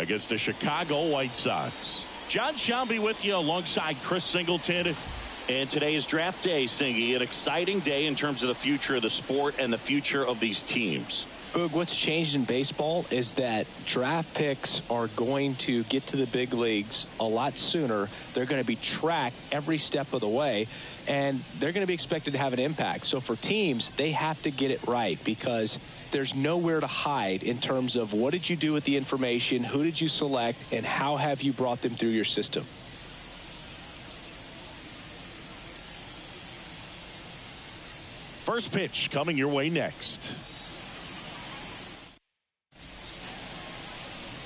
against the Chicago White Sox. John Shelby with you alongside Chris Singleton. And today is draft day, Singy. An exciting day in terms of the future of the sport and the future of these teams. Boog, what's changed in baseball is that draft picks are going to get to the big leagues a lot sooner. They're going to be tracked every step of the way, and they're going to be expected to have an impact. So for teams, they have to get it right because there's nowhere to hide in terms of what did you do with the information, who did you select, and how have you brought them through your system. First pitch coming your way next.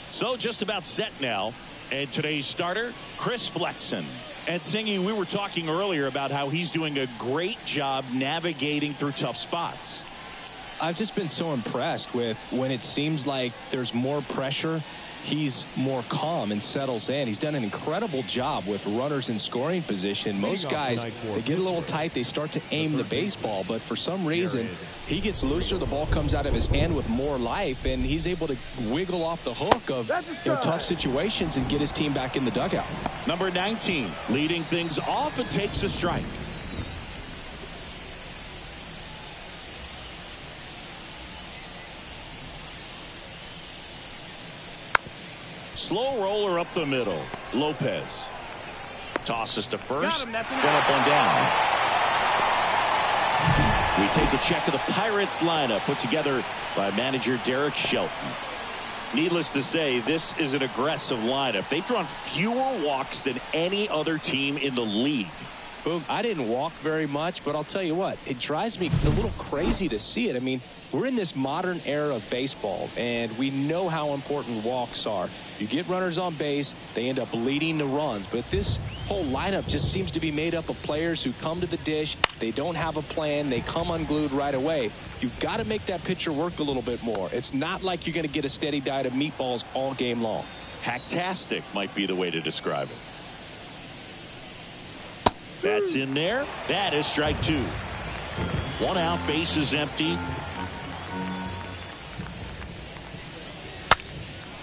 So just about set now. And today's starter, Chris Flexen. And Singy, we were talking earlier about how he's doing a great job navigating through tough spots. I've just been so impressed with when it seems like there's more pressure, he's more calm and settles in. He's done an incredible job with runners in scoring position. Most guys, they get a little tight, they start to aim the baseball, but for some reason, he gets looser, the ball comes out of his hand with more life, and he's able to wiggle off the hook of tough situations and get his team back in the dugout. Number 19, leading things off, and takes a strike. Slow roller up the middle. Lopez tosses to first. One up, one down. We take a check of the Pirates lineup put together by manager Derek Shelton. Needless to say, this is an aggressive lineup. They've drawn fewer walks than any other team in the league. Boog, I didn't walk very much, but I'll tell you what, it drives me a little crazy to see it. I mean, we're in this modern era of baseball, and we know how important walks are. You get runners on base, they end up leading the runs. But this whole lineup just seems to be made up of players who come to the dish, they don't have a plan, they come unglued right away. You've got to make that pitcher work a little bit more. It's not like you're going to get a steady diet of meatballs all game long. Hacktastic might be the way to describe it. That's in there. That is strike two. One out, base is empty.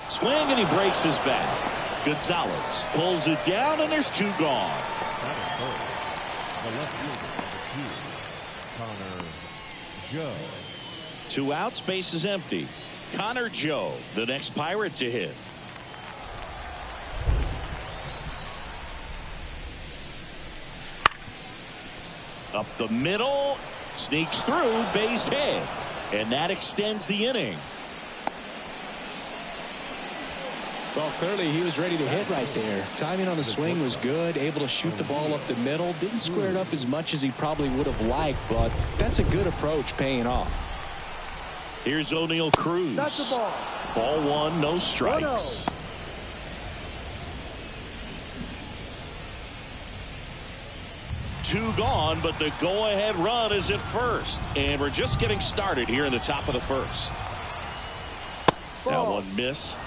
Swing, and he breaks his back. Gonzalez pulls it down, and there's two gone. Connor Joe. Two outs, base is empty. Connor Joe, the next Pirate to hit. Up the middle, sneaks through, base hit, and that extends the inning. Well, clearly he was ready to hit right there. Timing on the swing was good, able to shoot the ball up the middle. Didn't square it up as much as he probably would have liked, but that's a good approach paying off. Here's O'Neal Cruz. That's the ball. Ball one, no strikes. Two gone, but the go-ahead run is at first. And we're just getting started here in the top of the first. That one missed.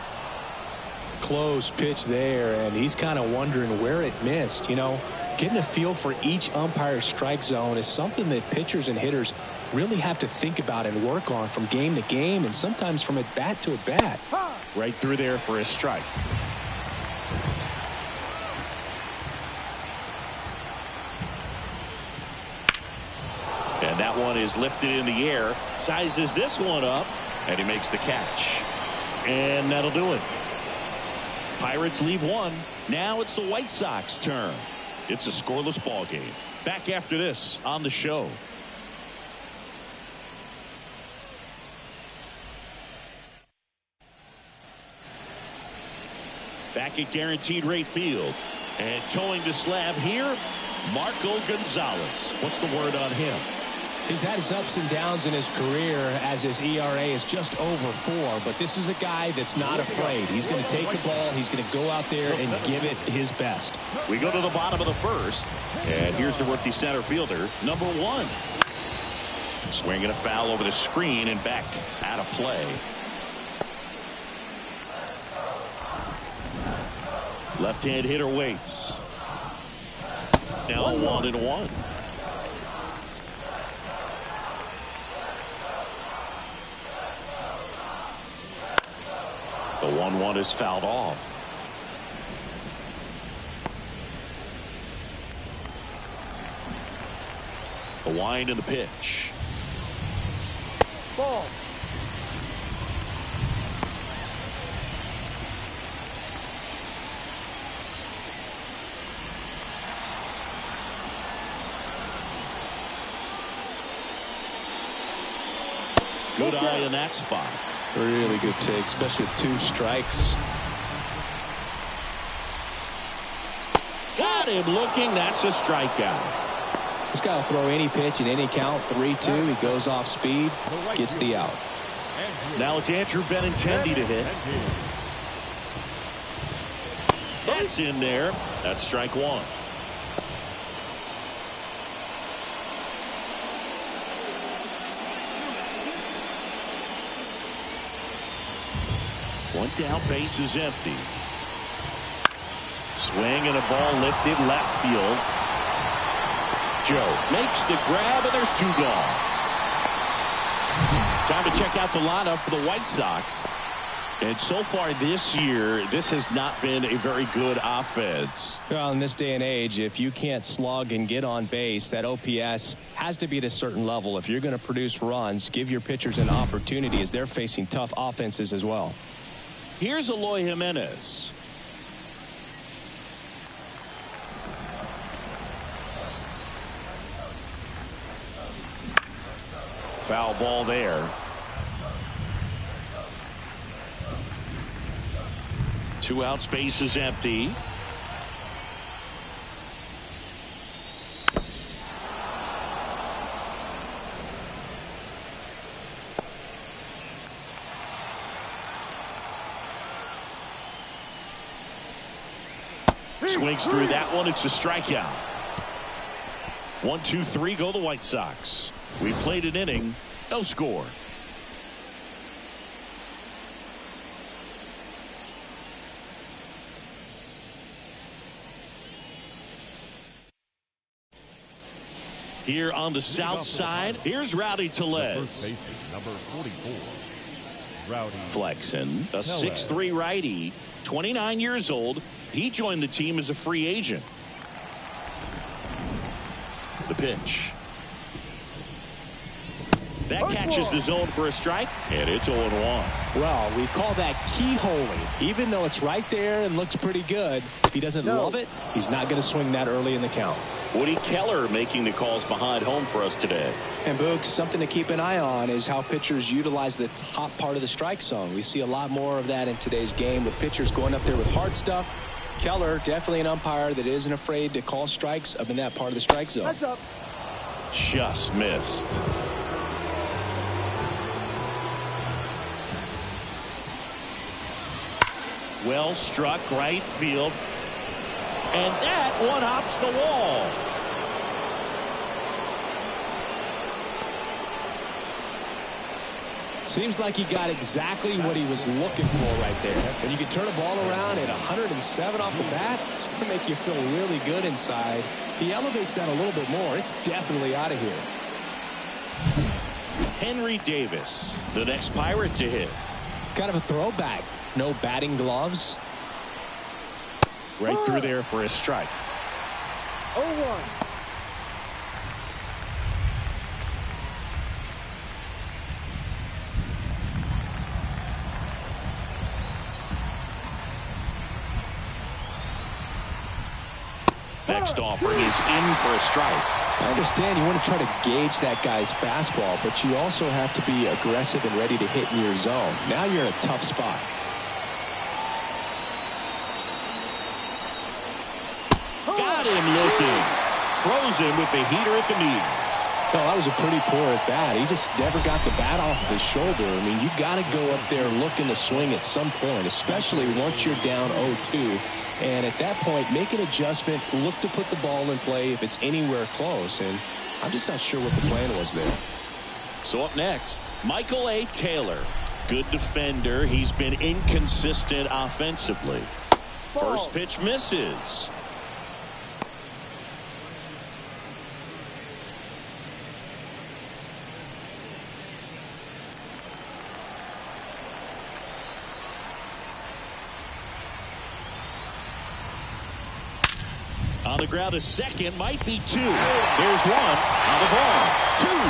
Close pitch there, and he's kind of wondering where it missed. You know, getting a feel for each umpire's strike zone is something that pitchers and hitters really have to think about and work on from game to game, and sometimes from at bat to at bat. Right through there for a strike. And that one is lifted in the air. Sizes this one up, and he makes the catch. And that'll do it. Pirates leave one. Now it's the White Sox turn. It's a scoreless ball game. Back after this on the show. Back at Guaranteed Rate Field. And towing the slab here, Marco Gonzalez. What's the word on him? He's had his ups and downs in his career as his ERA is just over 4, but this is a guy that's not afraid. He's going to take the ball, he's going to go out there and give it his best. We go to the bottom of the first, and here's the rookie center fielder, number 1. Swinging a foul over the screen and back out of play. Left-hand hitter waits. Now 1-1. The on one is fouled off. The wind and the pitch. Ball. Good eye in that spot. Really good take, especially with 2 strikes. Got him looking. That's a strikeout. This guy will throw any pitch in any count. 3-2. He goes off speed, gets the out. Now it's Andrew Benintendi to hit. That's in there. That's strike 1. One down, base is empty. Swing and a ball lifted left field. Joe makes the grab, and there's 2 gone. Time to check out the lineup for the White Sox. And so far this year, this has not been a very good offense. Well, in this day and age, if you can't slug and get on base, that OPS has to be at a certain level. If you're going to produce runs, give your pitchers an opportunity as they're facing tough offenses as well. Here's Eloy Jimenez. Foul ball there. 2 outs, base is empty. Swings through that one. It's a strikeout. 1, 2, 3 go the White Sox. We played an inning. No score. Here on the south side, here's Rowdy Tellez. Number 44. Rowdy Flexen, a 6'3" righty, 29 years old. He joined the team as a free agent. The pitch. That catches the zone for a strike, and it's 0-1. Well, we call that keyholing. Even though it's right there and looks pretty good, if he doesn't love it, he's not going to swing that early in the count. Woody Keller making the calls behind home for us today. And Boog, something to keep an eye on is how pitchers utilize the top part of the strike zone. We see a lot more of that in today's game with pitchers going up there with hard stuff. Keller, definitely an umpire that isn't afraid to call strikes up in that part of the strike zone. Heads up. Just missed. Well struck right field. And that one hops the wall. Seems like he got exactly what he was looking for right there. When you can turn a ball around at 107 off the bat, it's going to make you feel really good inside. If he elevates that a little bit more, it's definitely out of here. Henry Davis, the next Pirate to hit. Kind of a throwback. No batting gloves. Right through there for a strike. 0-1. Next offering is in for a strike. I understand you want to try to gauge that guy's fastball, but you also have to be aggressive and ready to hit in your zone. Now you're in a tough spot. Got him looking. Frozen with the heater at the knees. Well, that was a pretty poor at bat. He just never got the bat off of his shoulder. I mean, you got to go up there looking to swing at some point, especially once you're down 0-2. And at that point, make an adjustment, look to put the ball in play if it's anywhere close. And I'm just not sure what the plan was there. So up next, Michael A. Taylor. Good defender. He's been inconsistent offensively. First pitch misses. On the ground, a second, might be two. There's one on the ball. Two.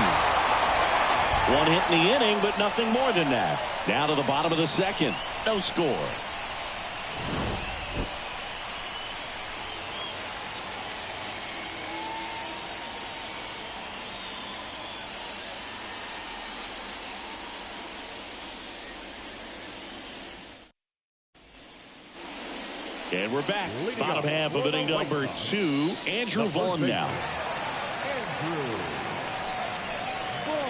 One hit in the inning, but nothing more than that. Now to the bottom of the second. No score. And we're back. Bottom half of inning number 2. Andrew Vaughn now. Andrew Vaughn.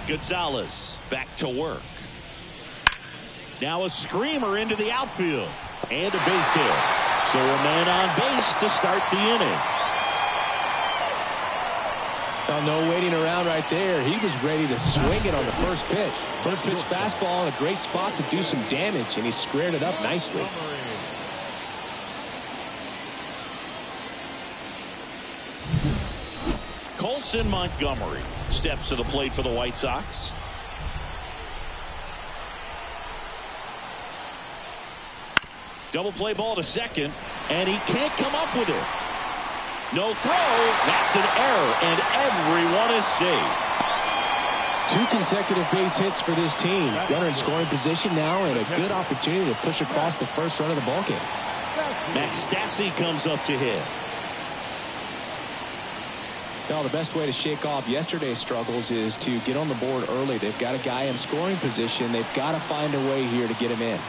Gonzalez back to work. Now a screamer into the outfield. And a base hit. So a man on base to start the inning. Well, no waiting around right there. He was ready to swing it on the first pitch. First pitch fastball in a great spot to do some damage, and he squared it up nicely. Colson Montgomery steps to the plate for the White Sox. Double play ball to second, and he can't come up with it. No throw. That's an error, and everyone is safe. 2 consecutive base hits for this team. Runner in scoring position now, and a good opportunity to push across the first run of the ballgame. Max Stassi comes up to hit. Well, the best way to shake off yesterday's struggles is to get on the board early. They've got a guy in scoring position. They've got to find a way here to get him in.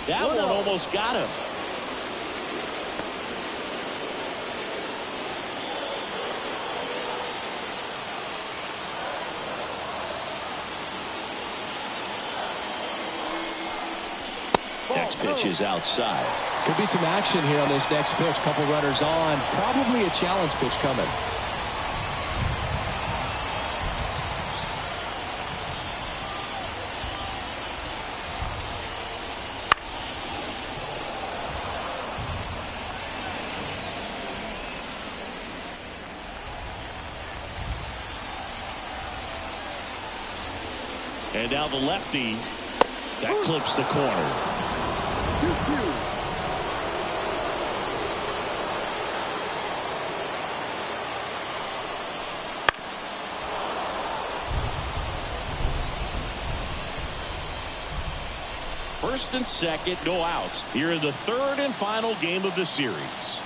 That one almost got him. Next pitch is outside. Could be some action here on this next pitch. Couple runners on. Probably a challenge pitch coming. And now the lefty. That clips the corner. 2-2. First and second, no outs. Here in the third and final game of the series.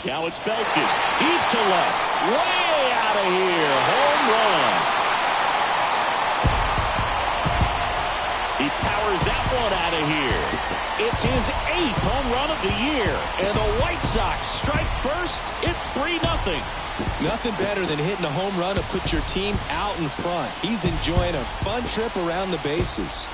Now it's belted. Deep to left. Way out of here. Home run. He powers that one out of here. It's his 8th home run of the year. And the White Sox strike first. It's 3-0. Nothing better than hitting a home run to put your team out in front. He's enjoying a fun trip around the bases.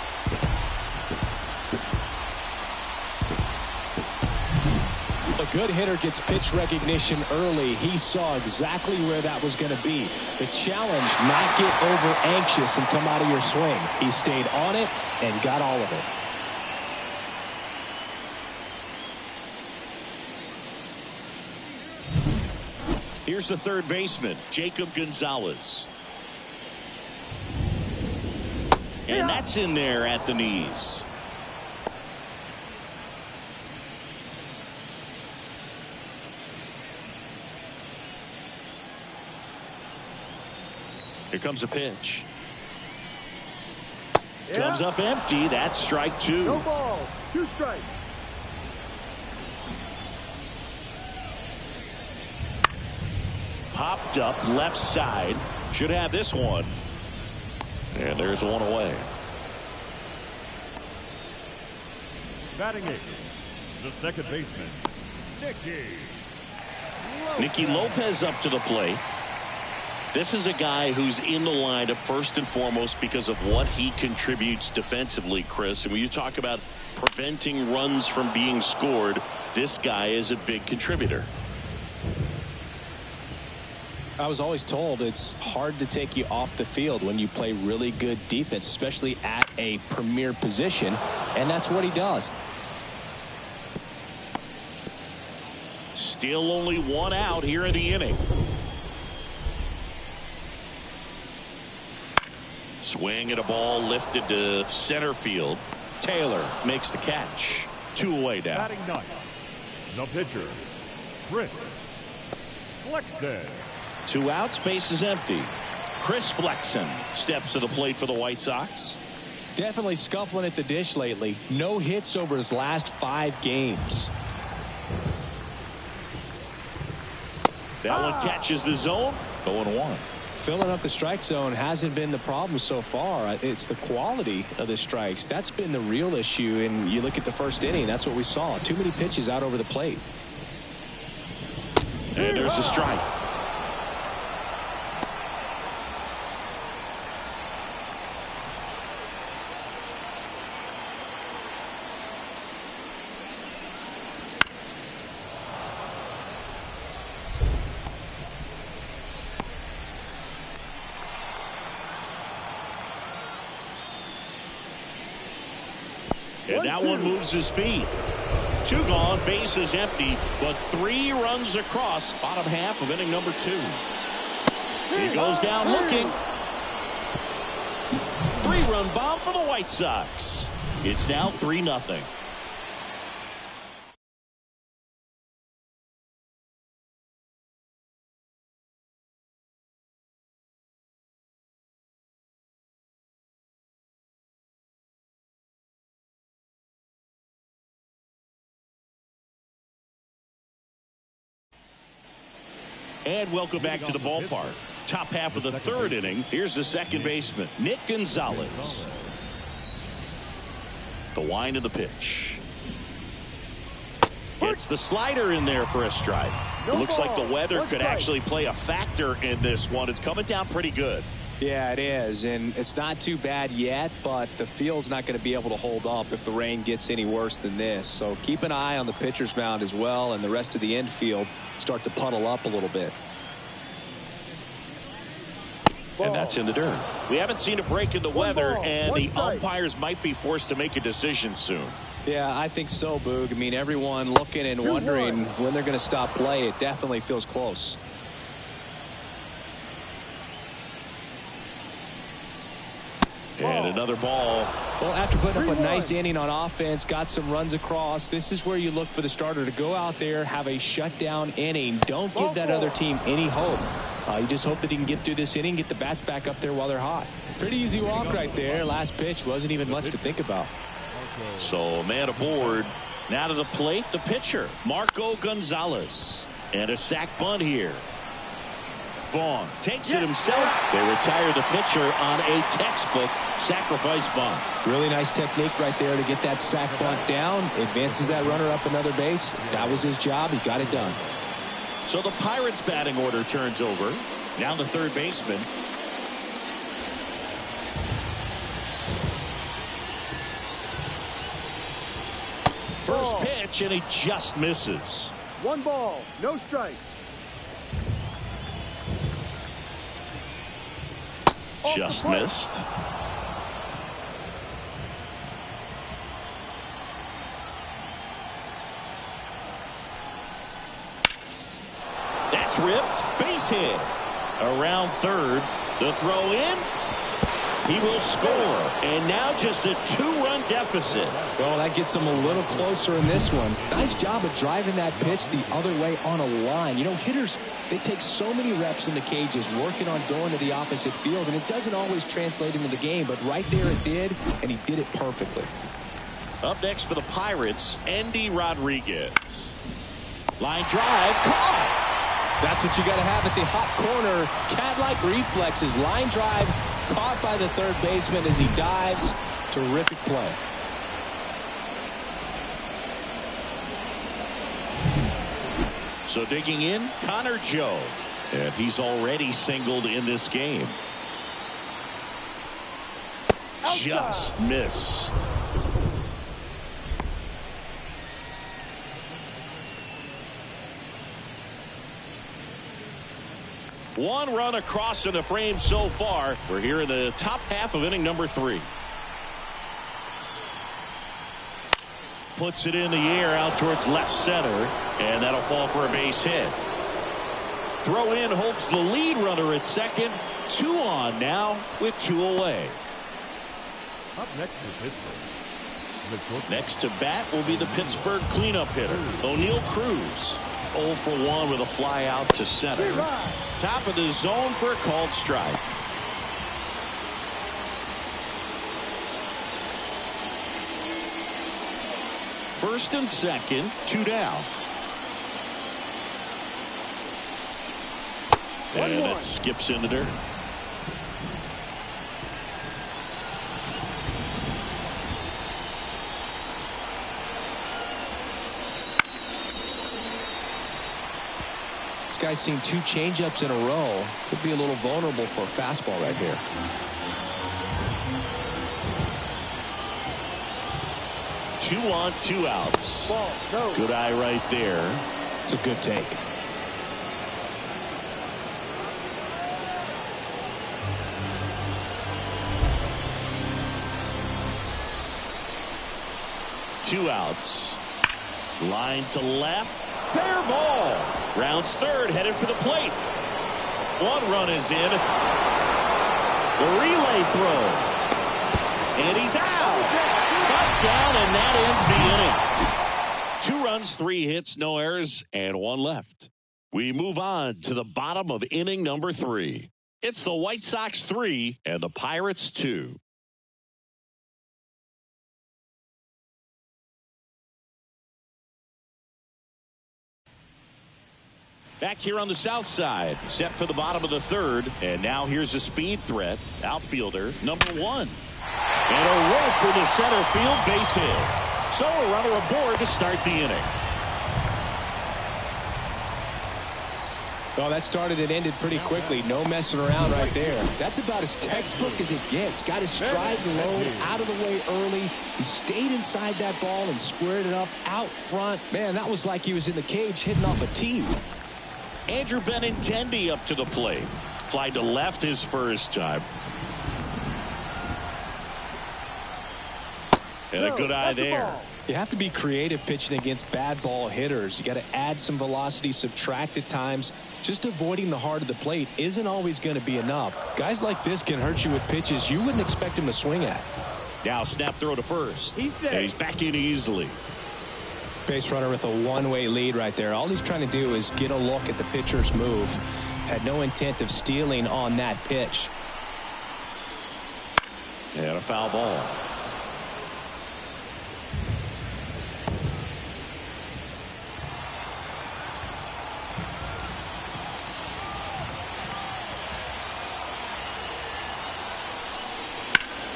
A good hitter gets pitch recognition early. He saw exactly where that was going to be. The challenge, not get over anxious and come out of your swing. He stayed on it and got all of it. Here's the third baseman, Jacob Gonzalez. And that's in there at the knees. Here comes a pitch. Comes up empty. That's strike 2. No ball. 2 strikes. Popped up left side. Should have this one. And there's one away. Batting 8, the second baseman, Nicky Lopez up to the plate. This is a guy who's in the lineup first and foremost because of what he contributes defensively, Chris. And when you talk about preventing runs from being scored, this guy is a big contributor. I was always told it's hard to take you off the field when you play really good defense, especially at a premier position, and that's what he does. Still only one out here in the inning. Swing and a ball lifted to center field. Taylor makes the catch. 2 away now. Batting ninth, the pitcher, Chris Flexen. 2 outs, base is empty. Chris Flexen steps to the plate for the White Sox. Definitely scuffling at the dish lately. No hits over his last 5 games. That one catches the zone. 0-1. Filling up the strike zone hasn't been the problem so far. It's the quality of the strikes. That's been the real issue. And you look at the first inning, that's what we saw. Too many pitches out over the plate. And there's a strike. And that one moves his feet. 2 gone, base is empty, but 3 runs across. Bottom half of inning number 2. He goes down looking. 3-run bomb for the White Sox. It's now 3-0. And welcome back to the ballpark. Top half of the 3rd inning. Here's the second baseman, Nick Gonzalez. The wind of the pitch. Gets the slider in there for a strike. It looks like the weather could actually play a factor in this one. It's coming down pretty good. Yeah, it is, and it's not too bad yet, but the field's not going to be able to hold up if the rain gets any worse than this. So keep an eye on the pitcher's mound as well, and the rest of the infield start to puddle up a little bit. And that's in the dirt. We haven't seen a break in the weather, and the umpires might be forced to make a decision soon. Yeah, I think so, Boog. I mean, everyone looking and wondering when they're going to stop play. It definitely feels close. And another ball. Well, after putting up a nice inning on offense, got some runs across, this is where you look for the starter to go out there, have a shutdown inning. Don't give that other team any hope. You just hope that he can get through this inning, get the bats back up there while they're hot. Pretty easy walk right there. Last pitch wasn't even much to think about. So a man aboard. Now to the plate, the pitcher, Marco Gonzalez. And a sac bunt here. Vaughn takes it himself. They retire the pitcher on a textbook sacrifice bunt. Really nice technique right there to get that sac bunt down. Advances that runner up another base. That was his job. He got it done. So the Pirates batting order turns over. Now the third baseman. First pitch, and he just misses. 1 ball, no strikes. Just missed. That's ripped. Base hit. Around third. The throw in. He will score. And now just a 2-run deficit. Well, that gets him a little closer in this one. Nice job of driving that pitch the other way on a line. You know, hitters, they take so many reps in the cages working on going to the opposite field, and it doesn't always translate into the game, but right there it did, and he did it perfectly. Up next for the Pirates, Endy Rodriguez. Line drive, caught. That's what you got to have at the hot corner. Cat-like reflexes. Line drive, caught by the third baseman as he dives. Terrific play. So digging in, Connor Joe. And he's already singled in this game. Just missed. One run across in the frame so far. We're here in the top half of inning number 3. puts it in the air out towards left center, and that'll fall for a base hit. Throw in holds the lead runner at second. 2 on now with 2 away. Up next for Pittsburgh. Next to bat will be the Pittsburgh cleanup hitter, O'Neal Cruz. 0 for 1 with a fly out to center. Top of the zone for a called strike. First and second, 2 down. And it skips into dirt. This guy's seen 2 changeups in a row. Could be a little vulnerable for a fastball right here. Two on, 2 outs. Good eye right there. It's a good take. Two outs. Line to left. Fair ball. Rounds third, headed for the plate. 1 run is in. The relay throw. And he's out. Cut down, and that ends the inning. 2 runs, 3 hits, no errors, and 1 left. We move on to the bottom of inning number 3. It's the White Sox 3 and the Pirates 2. Back here on the south side, set for the bottom of the 3rd, and now here's a speed threat, outfielder number 1. And a rope into center field, base hit. So a runner aboard to start the inning. Well, that started and ended pretty quickly. No messing around right there. That's about as textbook as it gets. Got his stride and load out of the way early. He stayed inside that ball and squared it up out front. Man, that was like he was in the cage hitting off a tee. Andrew Benintendi up to the plate. Fly to left his first time. And a good eye there. You have to be creative pitching against bad ball hitters. You got to add some velocity, subtract at times. Just avoiding the heart of the plate isn't always going to be enough. Guys like this can hurt you with pitches you wouldn't expect him to swing at. Now snap throw to first. And he's back in easily. Base runner with a one-way lead right there. All he's trying to do is get a look at the pitcher's move. Had no intent of stealing on that pitch. And a foul ball.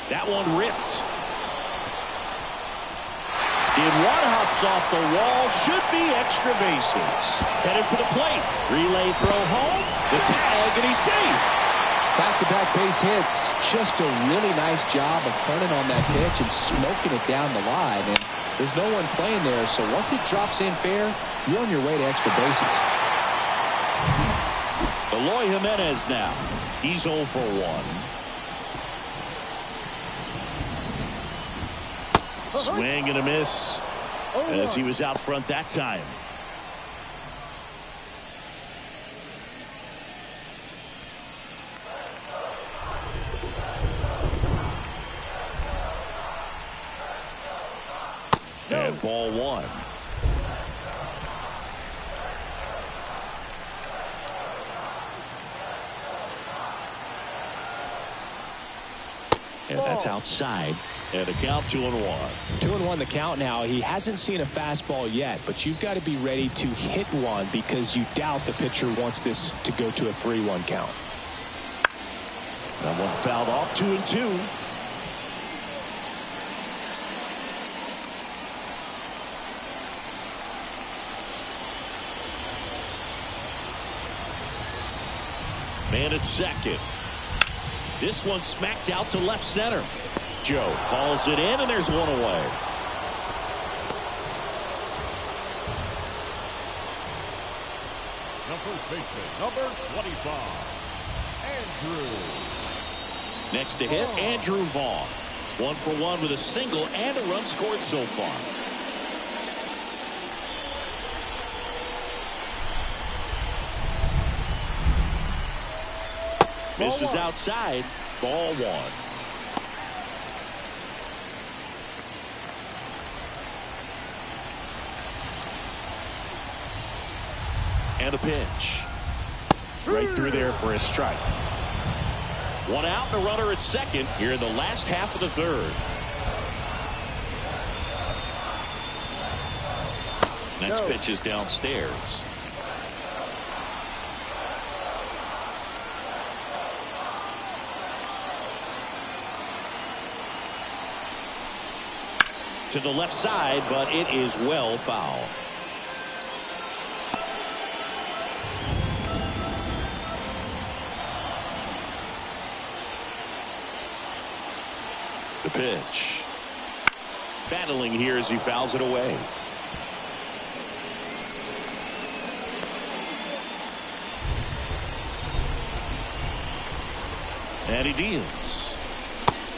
That one ripped. In one hops off the wall, should be extra bases. Headed for the plate. Relay throw home. The tag, and he's safe. Back-to-back base hits. Just a really nice job of turning on that pitch and smoking it down the line. And there's no one playing there, so once it drops in fair, you're on your way to extra bases. Eloy Jimenez now. He's 0 for 1. Swing and a miss as he was out front that time. And ball 1. And that's outside. And a count 2-1. 2-1 the count now. He hasn't seen a fastball yet, but you've got to be ready to hit one because you doubt the pitcher wants this to go to a 3-1 count. That one fouled off. 2-2. Man at second. This one smacked out to left center. Joe calls it in, and there's one away. The first baseman, number 25, Andrew. Next to hit, Andrew Vaughn. 1 for 1 with a single and a run scored so far. Misses outside. Ball one. And a pitch. Right through there for a strike. One out and a runner at second here in the last half of the third. Next pitch is downstairs. To the left side, but it is well foul. The pitch. Battling here as he fouls it away. And he deals.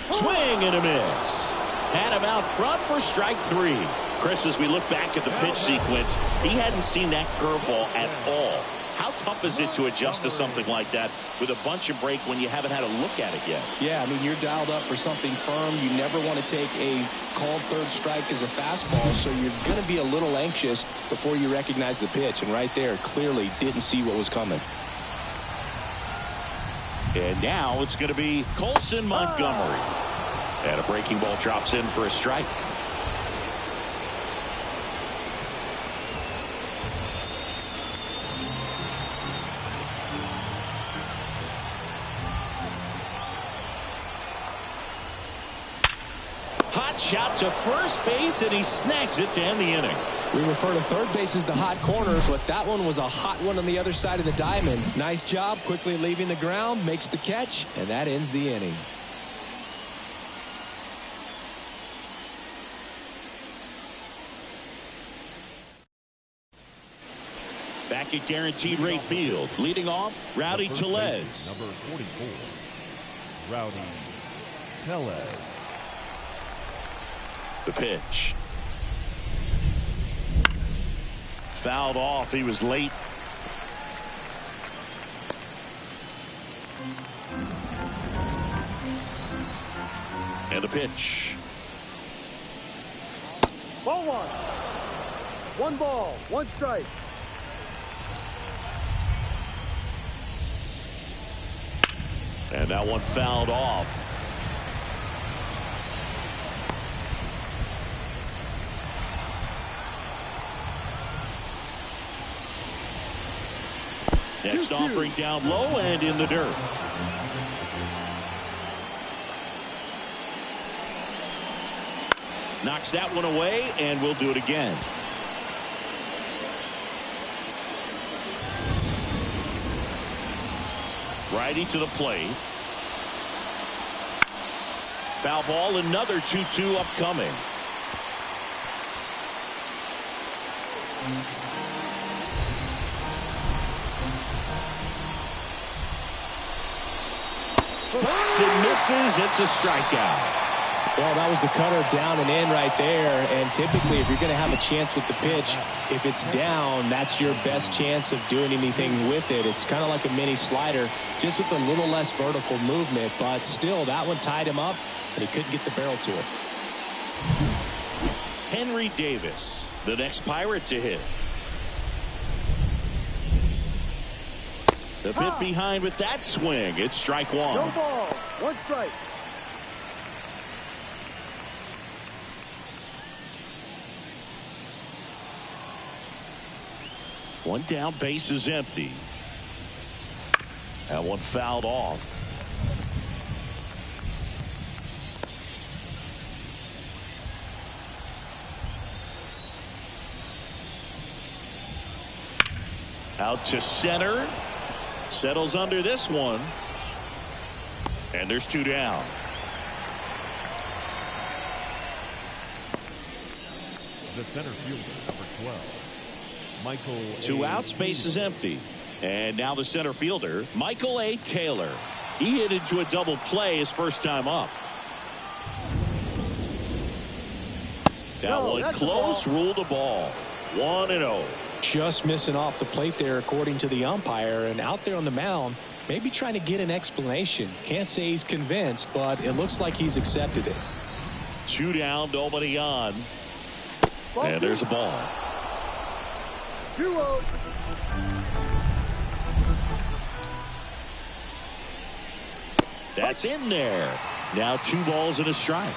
Swing and a miss. Had him out front for strike three. Chris, as we look back at the pitch sequence, he hadn't seen that curveball at all. How tough is it to adjust to something like that with a bunch of break when you haven't had a look at it yet? Yeah, I mean, you're dialed up for something firm. You never want to take a called third strike as a fastball, so you're going to be a little anxious before you recognize the pitch. And right there, clearly didn't see what was coming. And now it's going to be Colson Montgomery. And a breaking ball drops in for a strike. Hot shot to first base, and he snags it to end the inning. We refer to third base as the hot corner, but that one was a hot one on the other side of the diamond. Nice job, quickly leaving the ground, makes the catch, and that ends the inning. Back at Guaranteed Rate Field, leading off, Rowdy Tellez. Number 44, Rowdy Tellez. The pitch. Fouled off. He was late. And the pitch. Ball one. One ball, one strike. And that one fouled off. Next offering down low and in the dirt. Knocks that one away, and we'll do it again. Righty to the plate. Foul ball, another 2-2 upcoming. It misses. It's a strikeout. Well, that was the cutter down and in right there. And typically, if you're going to have a chance with the pitch, if it's down, that's your best chance of doing anything with it. It's kind of like a mini slider, just with a little less vertical movement. But still, that one tied him up, and he couldn't get the barrel to it. Henry Davis, the next Pirate to hit. The bit behind with that swing. It's strike one. No ball, one strike. One down, base is empty. That one fouled off. Out to center. Settles under this one. And there's two down. The center fielder, number 12, Michael. Two outs, base is empty. And now the center fielder, Michael A. Taylor. He hit into a double play his first time up. That one close, ruled a ball. 1-0. Just missing off the plate there, according to the umpire. And out there on the mound, Maybe trying to get an explanation. Can't say he's convinced, but it looks like he's accepted it. 2 down, nobody on. And there's a ball. 2-0. That's in there. Now 2 balls and a strike.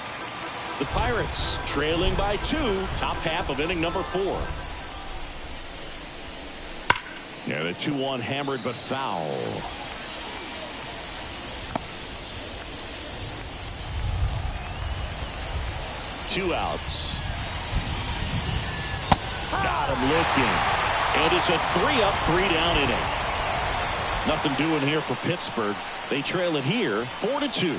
The Pirates trailing by 2, top half of inning number 4. Yeah, the 2-1 hammered but foul. Two outs. Got him looking. And it's a 3-up, 3-down inning. Nothing doing here for Pittsburgh. They trail it here 4-2.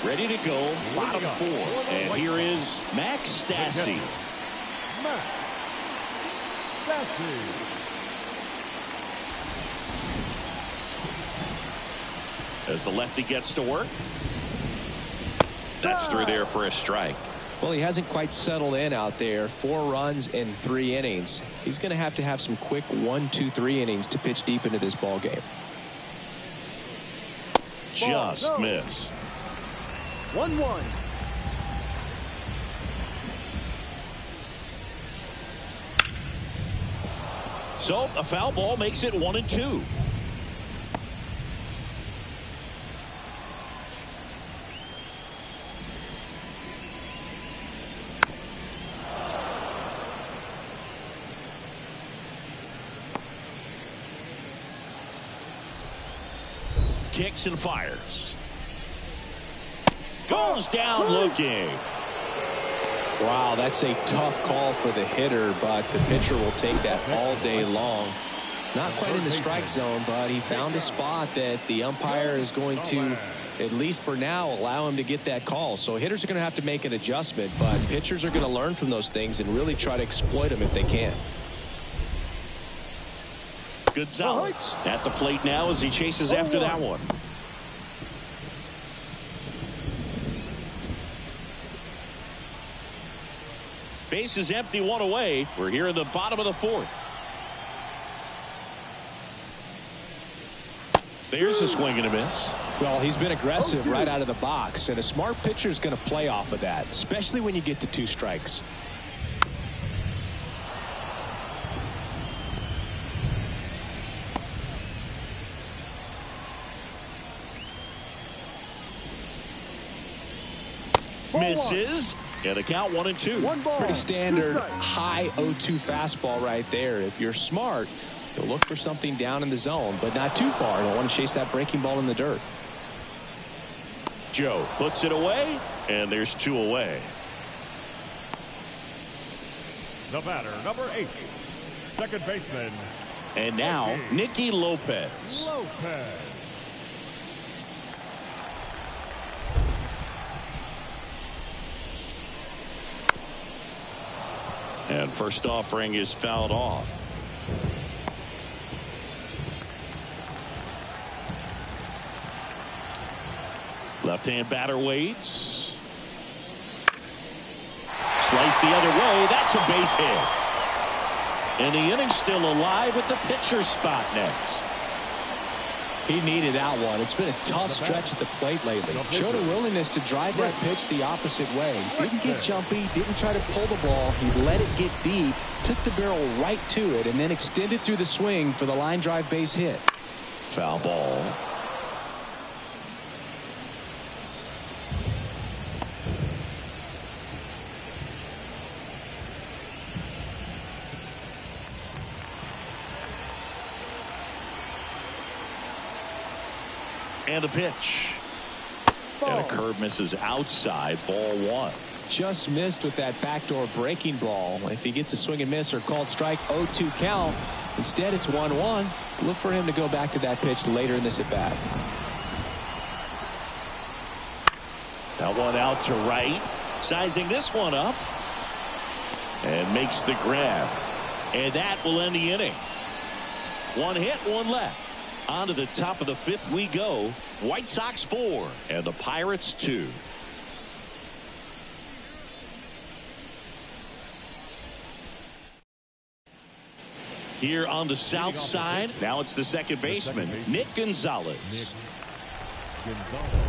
Ready to go, bottom 4. And here is Max Stassi. Max Stassi. As the lefty gets to work. That's through there for a strike. Well, he hasn't quite settled in out there. 4 runs in 3 innings. He's going to have some quick 1, 2, 3 innings to pitch deep into this ball game. Just missed. 1-1. So a foul ball makes it 1-2. Kicks and fires. Goes down looking. Wow, that's a tough call for the hitter, but the pitcher will take that all day long. Not quite in the strike zone, but he found a spot that the umpire is going to, at least for now, allow him to get that call. So hitters are going to have to make an adjustment, but pitchers are going to learn from those things and really try to exploit them if they can. Gonzalez at the plate now as he chases after that one. Base is empty, 1 away. We're here in the bottom of the 4th. There's a swing and a miss. Well, he's been aggressive right out of the box, and a smart pitcher is going to play off of that, especially when you get to 2 strikes. Misses. And a count 1-2. 1 ball. Pretty standard high 0-2 fastball right there. If you're smart, you'll look for something down in the zone, but not too far. Don't want to chase that breaking ball in the dirt. Joe puts it away, and there's 2 away. The batter, number 8, second baseman. And now Nicky Lopez. And first offering is fouled off. Left-hand batter waits. Slice the other way. That's a base hit. And the inning's still alive with the pitcher's spot next. He needed that one. It's been a tough stretch at the plate lately. Showed a willingness to drive that pitch the opposite way. Didn't get jumpy, didn't try to pull the ball. He let it get deep, took the barrel right to it, and then extended through the swing for the line drive base hit. Foul ball. And a pitch. And a curve misses outside, ball 1. Just missed with that backdoor breaking ball. If he gets a swing and miss or called strike, 0-2 count. Instead, it's 1-1. Look for him to go back to that pitch later in this at bat. That one out to right. Sizing this one up. And makes the grab. And that will end the inning. 1 hit, 1 left. On to the top of the 5th we go. White Sox 4 and the Pirates 2. Here on the south side, now it's the second baseman, Nick Gonzalez.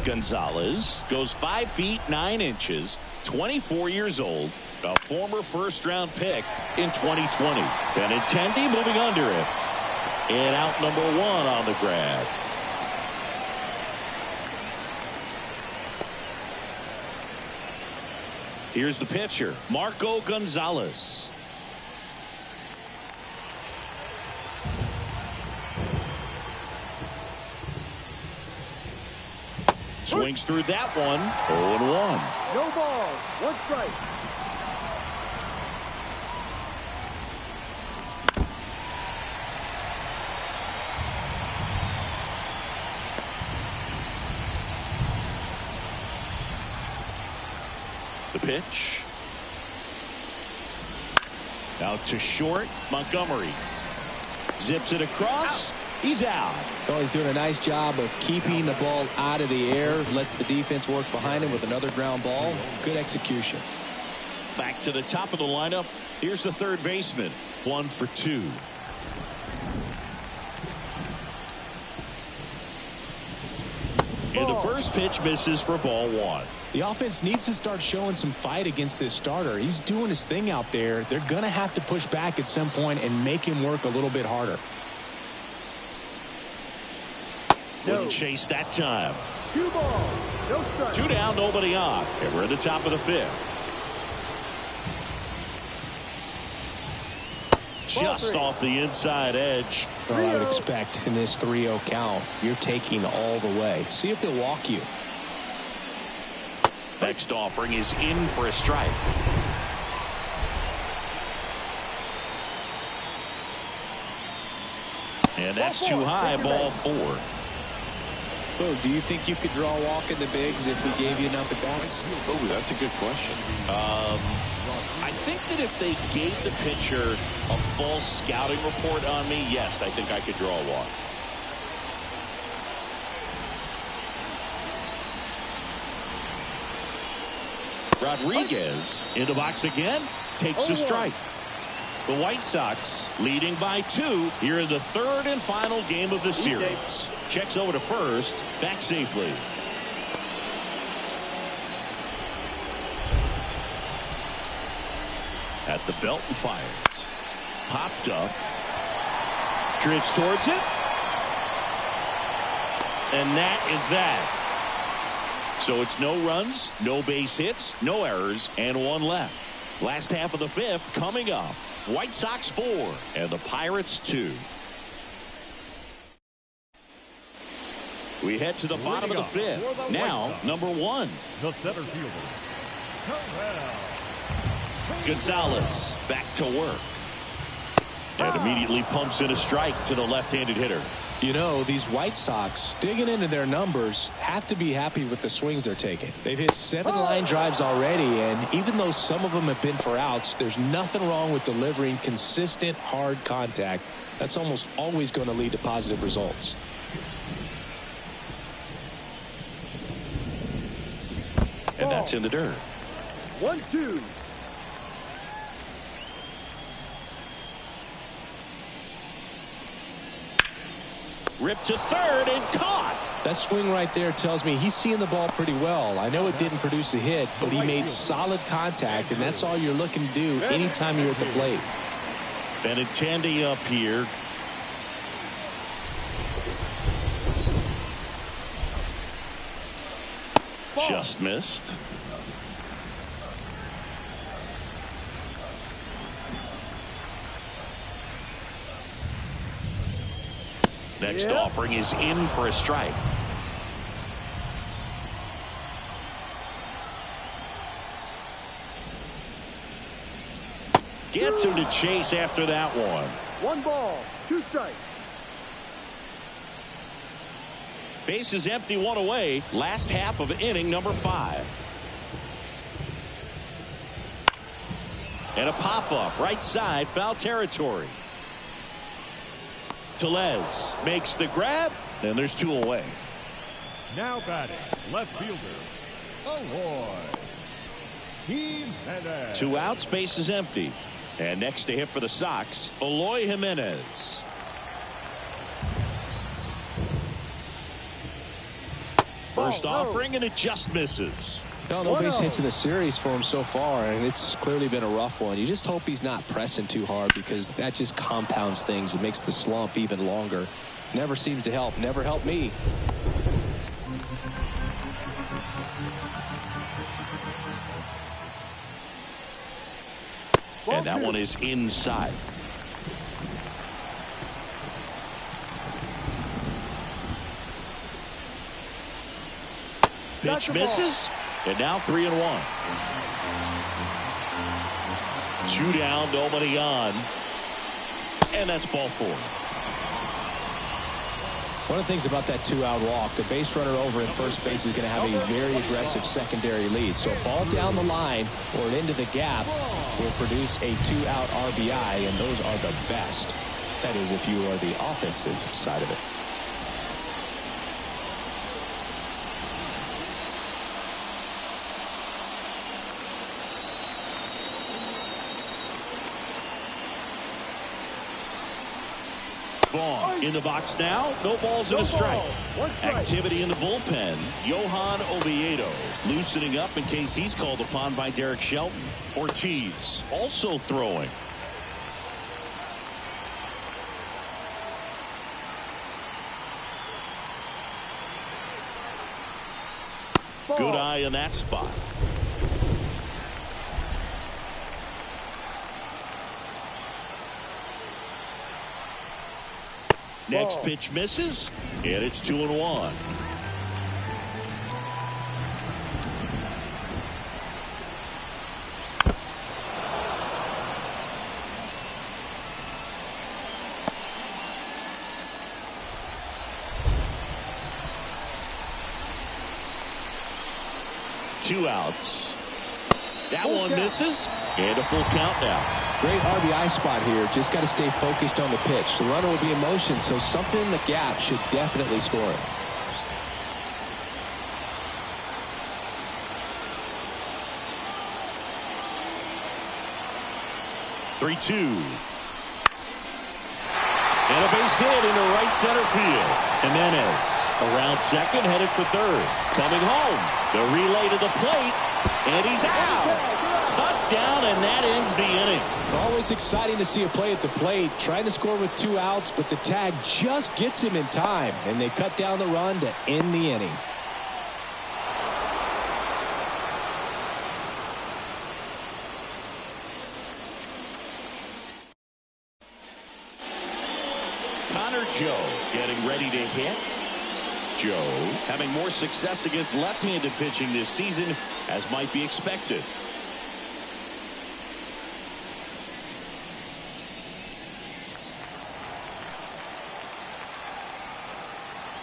Gonzalez goes 5 feet 9 inches, 24 years old, a former first-round pick in 2020. Benintendi moving under it. And out number 1 on the grab. Here's the pitcher, Marco Gonzalez. Swings through that one. 0-1. No ball. 1 strike. The pitch. Out to short. Montgomery zips it across. He's out. Oh, he's doing a nice job of keeping the ball out of the air. Lets the defense work behind him with another ground ball. Good execution. Back to the top of the lineup. Here's the third baseman. 1 for 2. And the first pitch misses for ball 1. The offense needs to start showing some fight against this starter. He's doing his thing out there. They're going to have to push back at some point and make him work a little bit harder. Wouldn't chase that time. 2 balls. No strike. 2 down, nobody on. And we're at the top of the 5th. Just off the inside edge. Well, I would expect in this 3-0 count, you're taking all the way. See if he'll walk you. Next offering is in for a strike. And that's too high, ball 4. Oh, do you think you could draw a walk in the bigs if we gave you enough at bats? Oh, that's a good question. I think that if they gave the pitcher a full scouting report on me, yes, I think I could draw a walk. Rodriguez in the box again, takes a strike. The White Sox leading by 2 here in the 3rd and final game of the series. Checks over to first, back safely. At the belt and fires. Popped up. Drifts towards it. And that is that. So it's no runs, no base hits, no errors, and 1 left. Last half of the 5th coming up. White Sox 4 and the Pirates 2. We head to the bottom of the 5th. Now, number 1. The center fielder, Gonzalez back to work. And immediately pumps in a strike to the left-handed hitter. You know, these White Sox, digging into their numbers, have to be happy with the swings they're taking. They've hit 7 line drives already, and even though some of them have been for outs, there's nothing wrong with delivering consistent, hard contact. That's almost always going to lead to positive results. And that's in the dirt. 1-2. Ripped to third and caught. That swing right there tells me he's seeing the ball pretty well. I know it didn't produce a hit, but he made solid contact, and that's all you're looking to do anytime you're at the plate. Benintendi up here. Just missed. Next offering is in for a strike. Gets him to chase after that one. 1 ball, 2 strikes. Base is empty, 1 away. Last half of inning number 5. And a pop-up right side, foul territory. Telez makes the grab, and there's 2 away. Now batting, left fielder, Aloy. 2 outs, base is empty. And next to hit for the Sox, Eloy Jimenez. First offering, and it just misses. No base hits in the series for him so far, and it's clearly been a rough one. You just hope he's not pressing too hard, because that just compounds things. It makes the slump even longer. Never seems to help. Never helped me. And that one is inside. Pitch misses, and now 3-1. 2 down, nobody on, and that's ball 4. One of the things about that 2-out walk, the base runner over at first base is going to have a very aggressive secondary lead. So a ball down the line or into the gap will produce a 2-out RBI, and those are the best. That is, if you are the offensive side of it. Vaughn in the box now. No balls and a strike. Activity in the bullpen. Johan Oviedo loosening up in case he's called upon by Derek Shelton. Ortiz also throwing. Good eye in that spot. Next pitch misses, and it's 2-1. Two outs. That one misses, and a full count now. Great RBI spot here. Just got to stay focused on the pitch. The runner will be in motion, so something in the gap should definitely score it. Three-two. And a base hit into right center field. Jimenez around second, headed for third. Coming home. The relay to the plate, and he's out. Cut down, and that ends the inning. Always exciting to see a play at the plate. Trying to score with 2 outs, but the tag just gets him in time, and they cut down the run to end the inning. Connor Joe getting ready to hit. Joe having more success against left-handed pitching this season, as might be expected.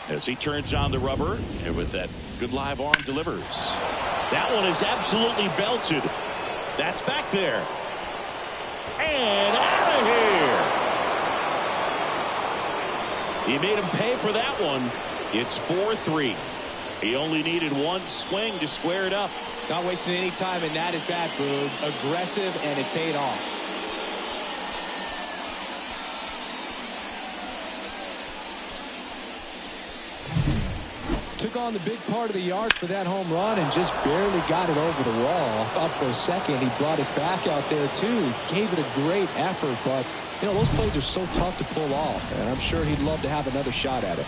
As he turns on the rubber, and with that good live arm delivers. That one is absolutely belted. That's back there. And out of here. He made him pay for that one. It's 4-3. He only needed one swing to square it up. Not wasting any time in that at bat, Boog. Aggressive, and it paid off. Took on the big part of the yard for that home run and just barely got it over the wall. I thought for a second he brought it back out there too. Gave it a great effort, but you know, those plays are so tough to pull off, and I'm sure he'd love to have another shot at it.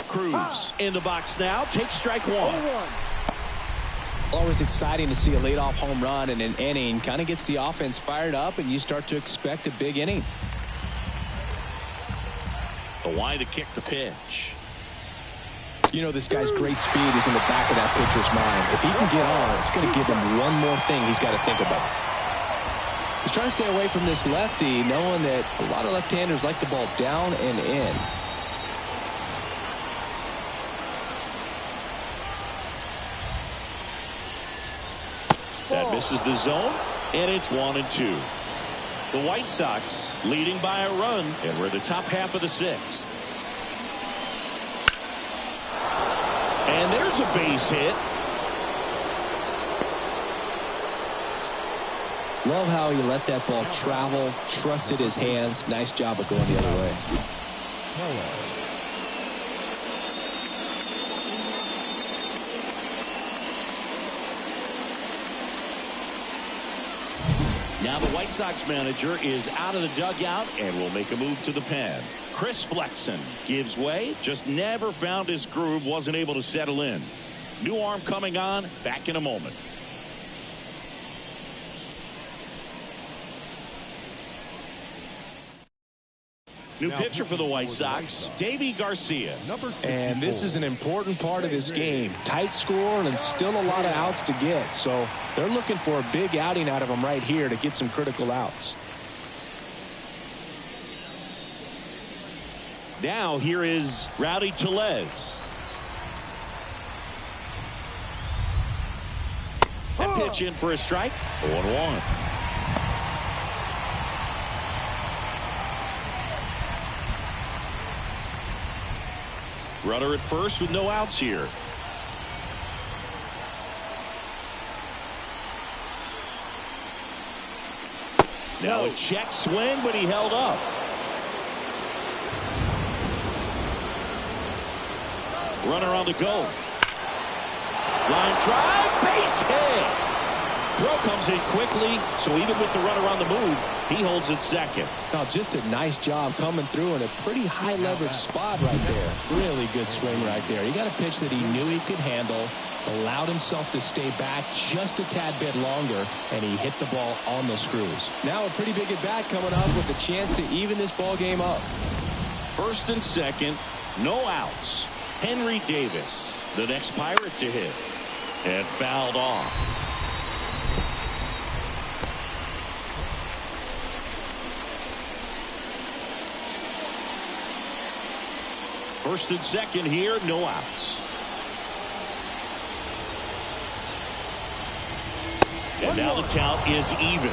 Cruz in the box now. Takes strike one. Always exciting to see a leadoff home run in an inning. Kind of gets the offense fired up, and you start to expect a big inning. The line to kick the pitch. You know, this guy's great speed is in the back of that pitcher's mind. If he can get on, it's going to give him one more thing he's got to think about. He's trying to stay away from this lefty, knowing that a lot of left-handers like the ball down and in. That misses the zone, and it's 1-2. The White Sox leading by a run, and we're in the top half of the 6th. And there's a base hit. Love how he let that ball travel, trusted his hands. Nice job of going the other way. Now the White Sox manager is out of the dugout and will make a move to the pen. Chris Flexen gives way, just never found his groove, wasn't able to settle in. New arm coming on, back in a moment. New pitcher for the White Sox, Davy Garcia. And this is an important part of this game. Tight score and still a lot of outs to get. So they're looking for a big outing out of him right here to get some critical outs. Now here is Rowdy Tellez. That pitch in for a strike. 0-1. Runner at first with no outs here. Now a check swing, but he held up. Runner on the go. Line drive, base hit. Throw comes in quickly, so even with the runner on the move, he holds it second. Now just a nice job coming through in a pretty high leverage spot right there. Really good swing right there. He got a pitch that he knew he could handle, allowed himself to stay back just a tad bit longer, and he hit the ball on the screws. Now a pretty big at bat coming up with a chance to even this ball game up. First and second, no outs. Henry Davis, the next Pirate to hit, and fouled off. First and second here, no outs. And now the count is even.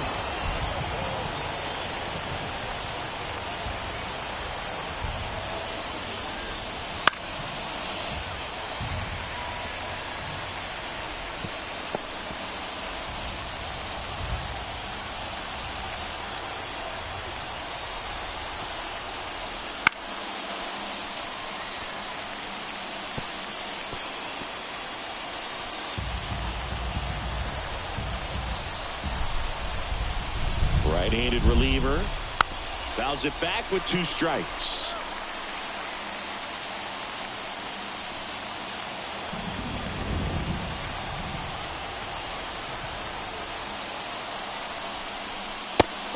Right-handed reliever. Fouls it back with 2 strikes.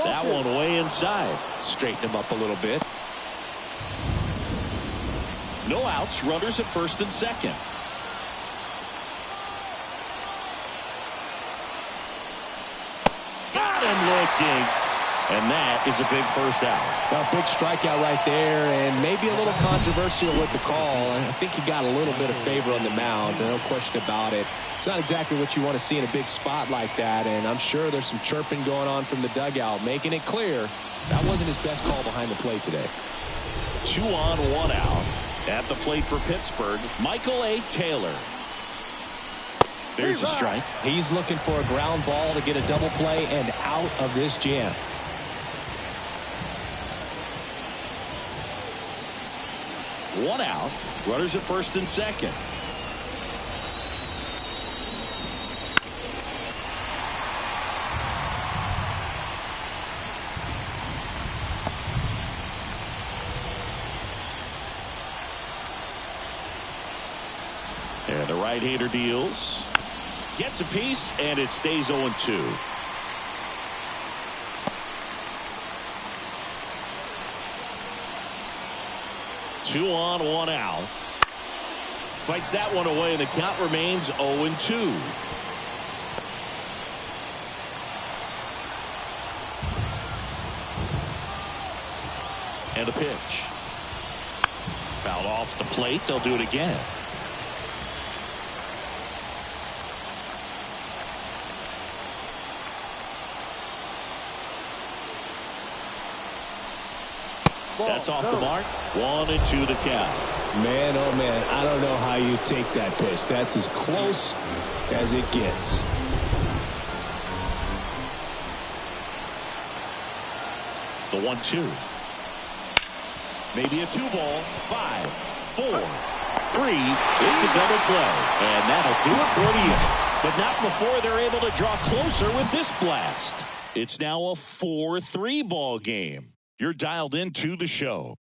That one way inside. Straighten him up a little bit. No outs. Runners at first and second. Got him looking. And that is a big first out. A big strikeout right there, and maybe a little controversial with the call. I think he got a little bit of favor on the mound, no question about it. It's not exactly what you want to see in a big spot like that, and I'm sure there's some chirping going on from the dugout, making it clear that wasn't his best call behind the plate today. 2 on, 1 out. At the plate for Pittsburgh, Michael A. Taylor. There's a strike. He's looking for a ground ball to get a double play and out of this jam. One out. Runners at first and second. And the right-hander deals. Gets a piece, and it stays 0-2. Two on, 1 out. Fights that one away, and the count remains 0-2. And a pitch. Fouled off the plate. They'll do it again. That's off the mark. 1-2 the count. Man, oh man, I don't know how you take that pitch. That's as close as it gets. The 1-2. Maybe a 2-ball. 5, 4, 3. It's a double play. And that'll do it for the inning. But not before they're able to draw closer with this blast. It's now a 4-3 ball game. You're dialed into the show.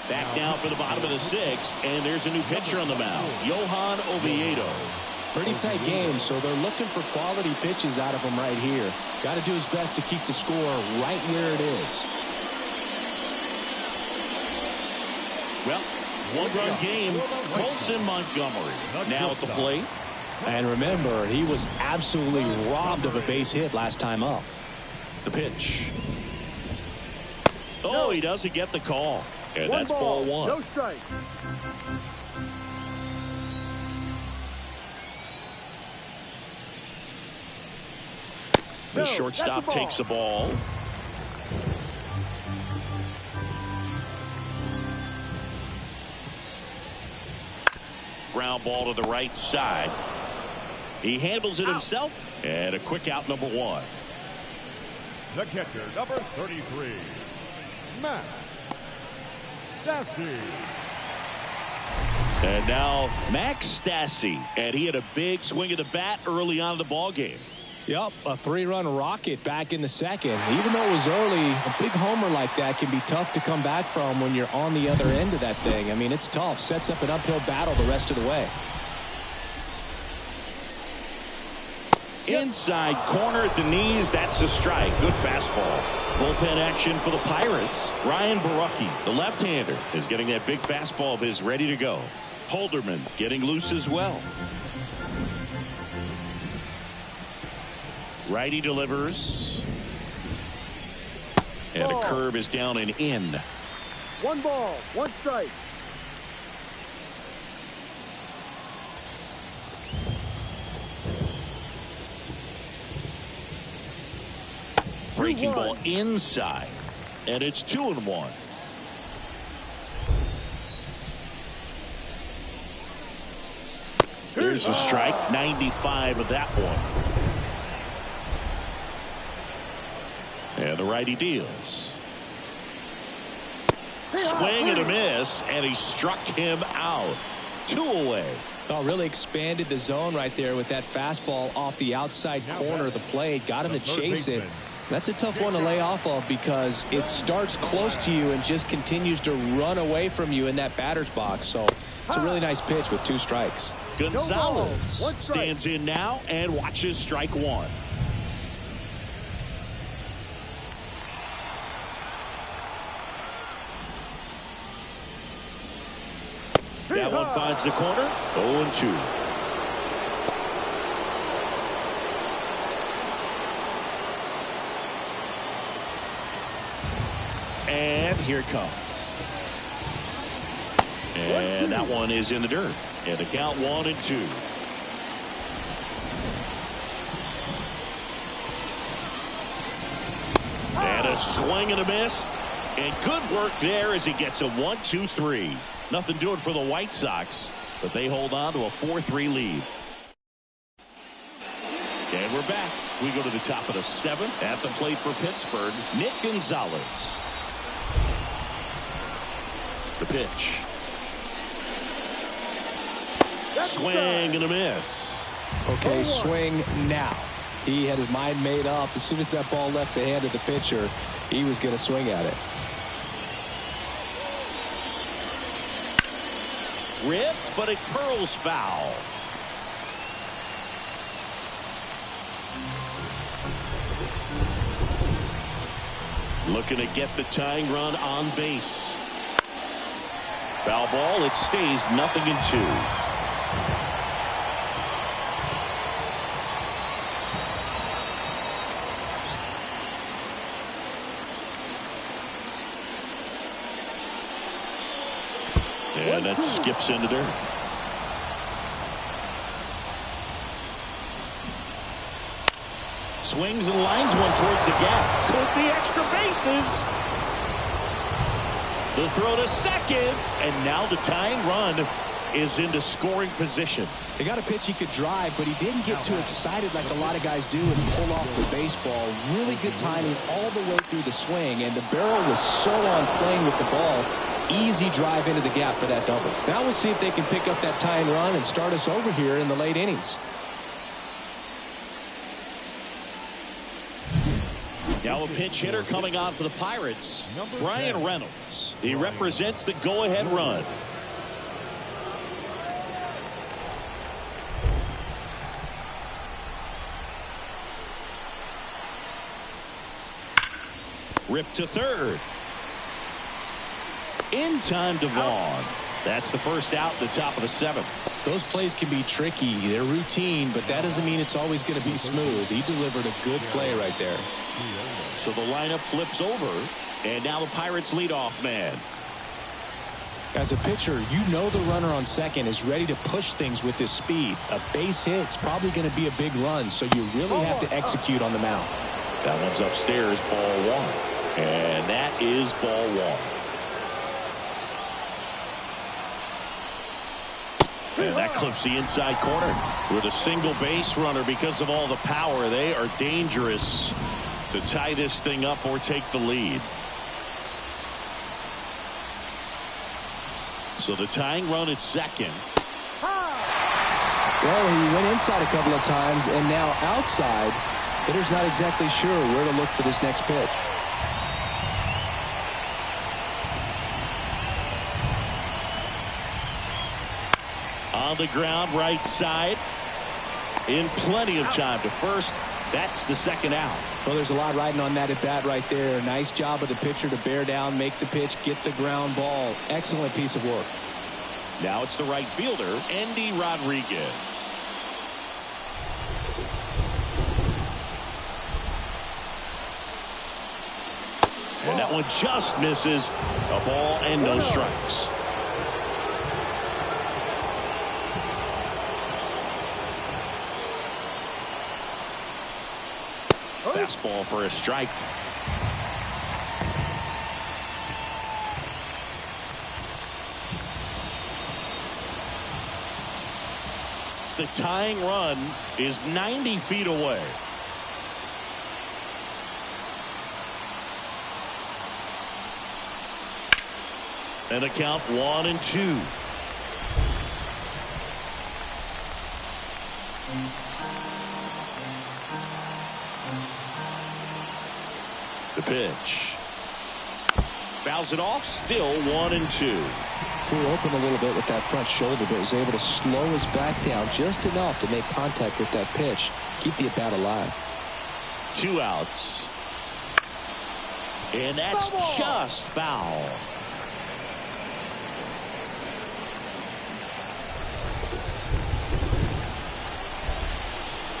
Back now for the bottom of the 6th, and there's a new pitcher on the mound, Johan Oviedo. Pretty tight game, so they're looking for quality pitches out of him right here. Got to do his best to keep the score right where it is. Well, one-run game. Colson Montgomery now at the plate. And remember, he was absolutely robbed of a base hit last time up. The pitch. Oh, he doesn't get the call. And that's ball 1. No strike. The shortstop takes the ball. Ground ball to the right side. He handles it himself. And a quick out, number 1. The catcher, number 33, Max Stassi. And now Max Stassi. And he had a big swing of the bat early on in the ball game. Yep, a 3-run rocket back in the 2nd. Even though it was early, a big homer like that can be tough to come back from when you're on the other end of that thing. I mean, it's tough. Sets up an uphill battle the rest of the way. Inside corner at the knees. That's a strike. Good fastball. Bullpen action for the Pirates. Ryan Barucki, the left-hander, is getting that big fastball of his ready to go. Holderman getting loose as well. Righty delivers. And a curve is down and in. 1 ball, 1 strike. Breaking ball inside. And it's 2-1. There's a strike. 95 of that one. And the righty deals. Swing and a miss, and he struck him out. 2 away. Oh, really expanded the zone right there with that fastball off the outside corner of the plate. Got him to chase it. That's a tough one to lay off of because it starts close to you and just continues to run away from you in that batter's box. So it's a really nice pitch with 2 strikes. Gonzalez stands in now and watches strike 1. That one finds the corner. 0-2. And here it comes. And that one is in the dirt. And the count 1-2. And a swing and a miss. And good work there as he gets a 1-2-3. Nothing doing for the White Sox, but they hold on to a 4-3 lead. And we're back. We go to the top of the 7th. At the plate for Pittsburgh, Nick Gonzalez. The pitch. Swing and a miss. Okay, swing now. He had his mind made up. As soon as that ball left the hand of the pitcher, he was going to swing at it. Ripped, but it curls foul. Looking to get the tying run on base. Foul ball. It stays 0-2. And that skips into there. Swings and lines one towards the gap. Could be extra bases. The throw to second. And now the tying run. is into scoring position. They got a pitch he could drive, but he didn't get too excited like a lot of guys do and pull off the baseball. Really good timing all the way through the swing, and the barrel was so on playing with the ball. Easy drive into the gap for that double. Now we'll see if they can pick up that tying run and start us over here in the late innings. Now a pinch hitter coming on for the Pirates, Brian Reynolds. He represents the go-ahead run. Ripped to third. In time to Vaughn. That's the first out at the top of the seventh. Those plays can be tricky. They're routine, but that doesn't mean it's always going to be smooth. He delivered a good play right there. So the lineup flips over, and now the Pirates leadoff man. As a pitcher, you know the runner on second is ready to push things with his speed. A base hit's probably going to be a big run, so you really have to execute on the mound. That one's upstairs, ball one. And that is ball one. And that clips the inside corner with a single base runner. Because of all the power, they are dangerous to tie this thing up or take the lead. So the tying run at second. Well, he went inside a couple of times, and now outside. Hitter's not exactly sure where to look for this next pitch. On the ground, right side. In plenty of time to first. That's the second out. Well, there's a lot riding on that at bat right there. Nice job of the pitcher to bear down, make the pitch, get the ground ball. Excellent piece of work. Now it's the right fielder, Andy Rodriguez. And that one just misses. A ball and no strikes. Fastball for a strike. The tying run is 90 feet away. And a count 1-2. The pitch. Fouls it off. Still 1-2. Flew open a little bit with that front shoulder, but was able to slow his back down just enough to make contact with that pitch. Keep the at-bat alive. 2 outs. And that's just foul.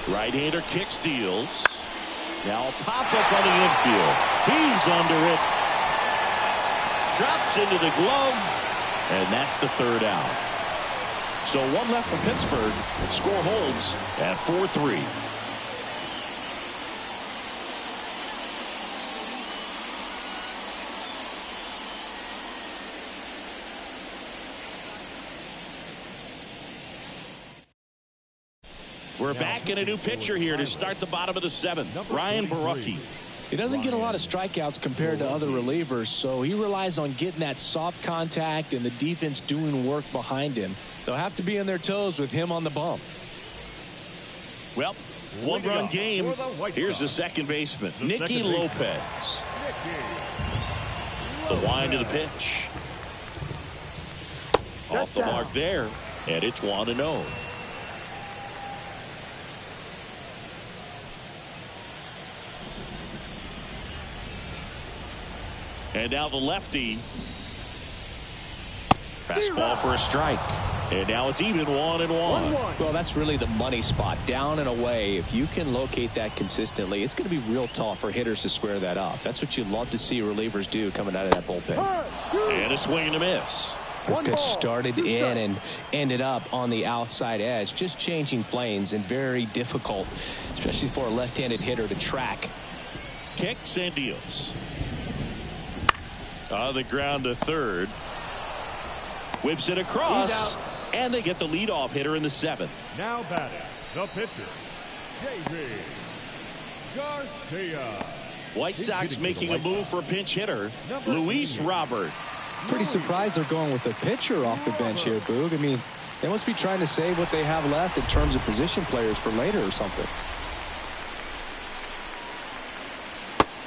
Right-hander kicks, deals. Now a pop-up on the infield. He's under it. Drops into the glove. And that's the third out. So one left for Pittsburgh. The score holds at 4-3. We're back in a new pitcher here to start the bottom of the seventh. Ryan Borucki. He doesn't get a lot of strikeouts compared to other relievers, so he relies on getting that soft contact and the defense doing work behind him. They'll have to be on their toes with him on the bump. Well, one-run game. Here's the second baseman, Nicky Lopez. The wind of the pitch. Off the mark there, and it's 1-0. And now the lefty. Fastball for a strike. And now it's even 1-1. Well, that's really the money spot. Down and away. If you can locate that consistently, it's going to be real tough for hitters to square that up. That's what you love to see relievers do coming out of that bullpen. And a swing and a miss. The pitch started in and ended up on the outside edge. Just changing planes and very difficult, especially for a left-handed hitter to track. Kicks and deals. On the ground to third. Whips it across. And they get the leadoff hitter in the 7th. Now batting, the pitcher, J.B. Garcia. White Sox making a move for pinch hitter, Luis Robert. Pretty surprised they're going with a pitcher off the bench here, Boog. I mean, they must be trying to save what they have left in terms of position players for later or something.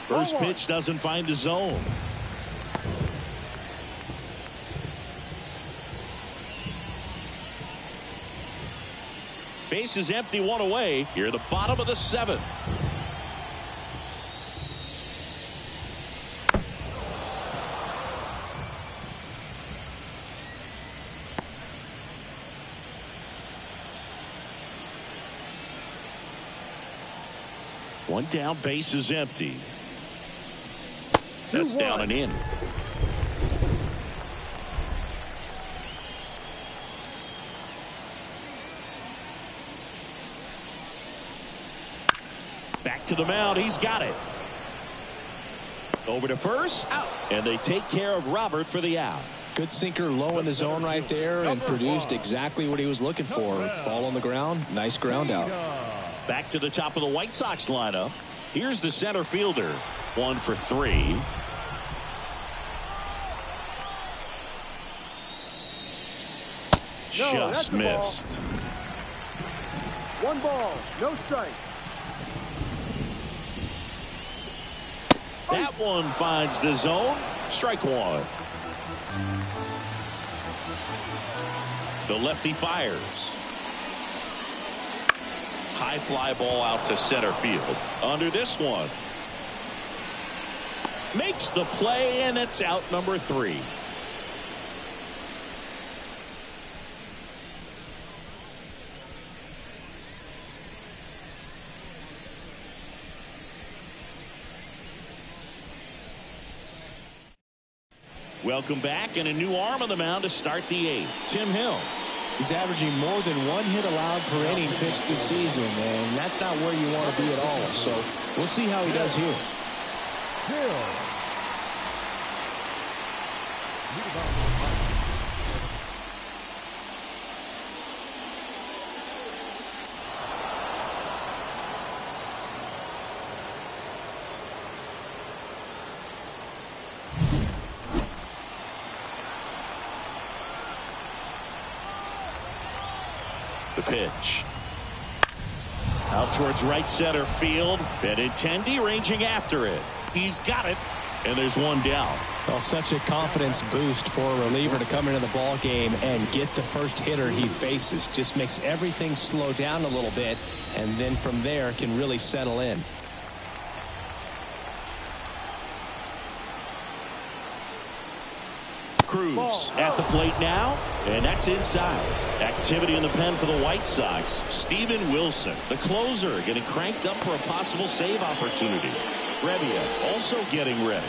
First pitch doesn't find the zone. Base is empty, 1 away. Here at the bottom of the 7th. One down, base is empty. That's down and in. Back to the mound. He's got it. Over to first. And they take care of Robert for the out. Good sinker low in the zone right there and produced exactly what he was looking for. Ball on the ground. Nice ground out. Back to the top of the White Sox lineup. Here's the center fielder. 1 for 3. Just missed. 1 ball, no strike. That one finds the zone. Strike 1. The lefty fires. High fly ball out to center field. Under this one. Makes the play, and it's out number 3. Welcome back, and a new arm on the mound to start the 8th. Tim Hill. He's averaging more than 1 hit allowed per inning pitched this season, and that's not where you want to be at all. So we'll see how he does here. The pitch. Out towards right center field. Benintendi ranging after it. He's got it. And there's 1 down. Well, such a confidence boost for a reliever to come into the ball game and get the first hitter he faces. Just makes everything slow down a little bit, and then from there can really settle in. Cruz at the plate now, and that's inside. Activity in the pen for the White Sox. Steven Wilson, the closer, getting cranked up for a possible save opportunity. Revia also getting ready.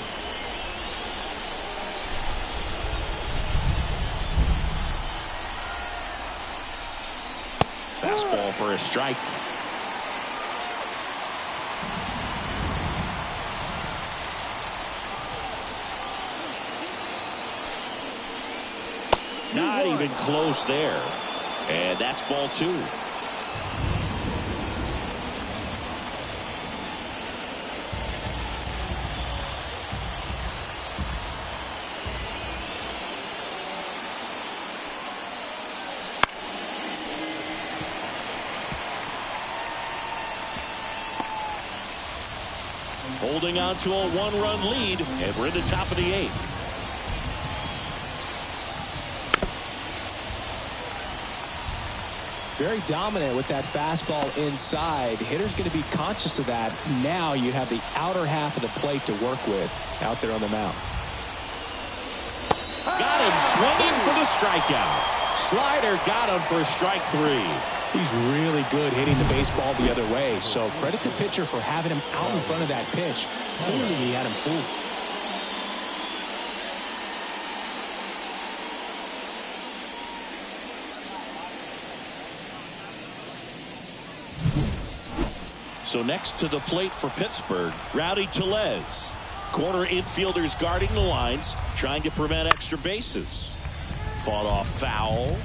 Fastball for a strike. Not even close there. And that's ball 2. Holding on to a 1-run lead, and we're in the top of the 8th. Very dominant with that fastball inside. Hitter's going to be conscious of that. Now you have the outer half of the plate to work with out there on the mound. Got him swinging for the strikeout. Slider got him for strike 3. He's really good hitting the baseball the other way. So credit the pitcher for having him out in front of that pitch. Clearly he had him fooled. So next to the plate for Pittsburgh, Rowdy Tellez. Corner infielders guarding the lines, trying to prevent extra bases. Fought off foul.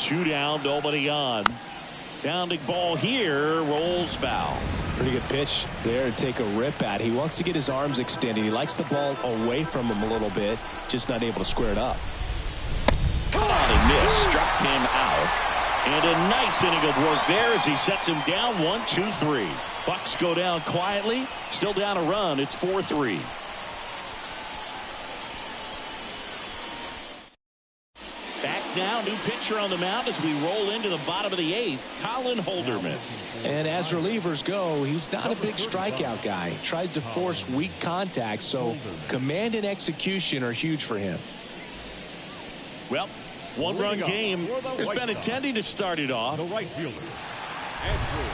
2 down, nobody on. Pounding ball here, rolls foul. Pretty good pitch there to take a rip at. He wants to get his arms extended. He likes the ball away from him a little bit, just not able to square it up. Caught and missed, struck him out. And a nice inning of work there as he sets him down 1-2-3. Bucks go down quietly, still down a run. It's 4-3. Back now, new pitcher on the mound as we roll into the bottom of the 8th, Colin Holderman. And as relievers go, he's not a big strikeout guy. He tries to force weak contact, so command and execution are huge for him. Well, one-run game. There's been intending to start it off. The right fielder, Andrew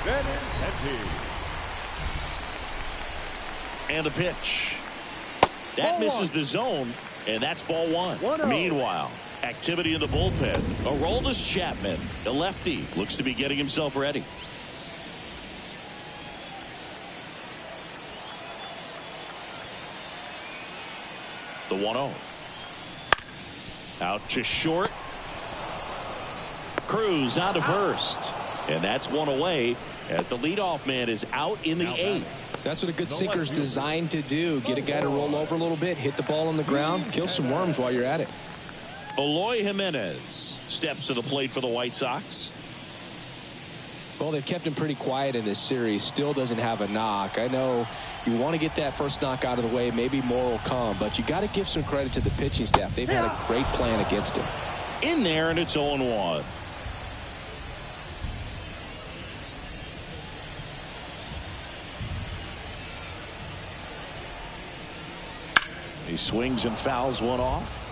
Benintendi. And a pitch. That misses the zone, and that's ball 1. Meanwhile, activity in the bullpen. Aroldis Chapman, the lefty, looks to be getting himself ready. The 1-0. Out to short. Cruz out to first. And that's one away as the leadoff man is out in the 8th. That's what a good sinker's designed to do. Get a guy to roll over a little bit, hit the ball on the ground, kill some worms while you're at it. Eloy Jimenez steps to the plate for the White Sox. Well, they've kept him pretty quiet in this series. Still doesn't have a knock. I know you want to get that first knock out of the way. Maybe more will come, but you got to give some credit to the pitching staff. They've had a great plan against him. In there, and it's 0-1. He swings and fouls one off.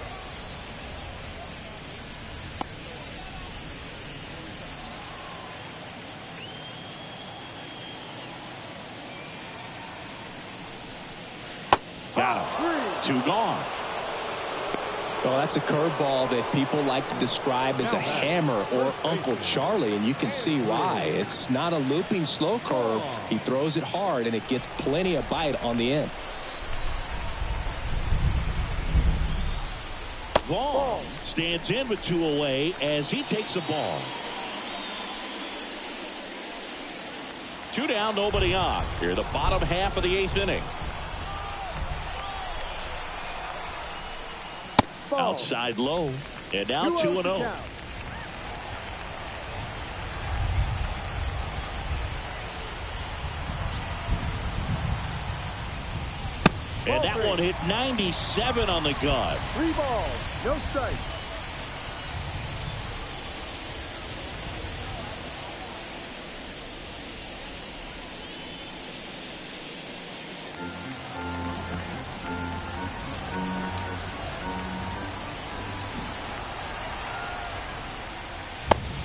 Got him. 2 gone. Well, that's a curveball that people like to describe as a hammer or Uncle Charlie, and you can see why. It's not a looping slow curve. He throws it hard, and it gets plenty of bite on the end. Vaughn stands in with 2 away as he takes a ball. 2 down, nobody on. Here, the bottom half of the 8th inning. Outside low, and now 2-0. And that one hit 97 on the gun. 3 balls, no strike.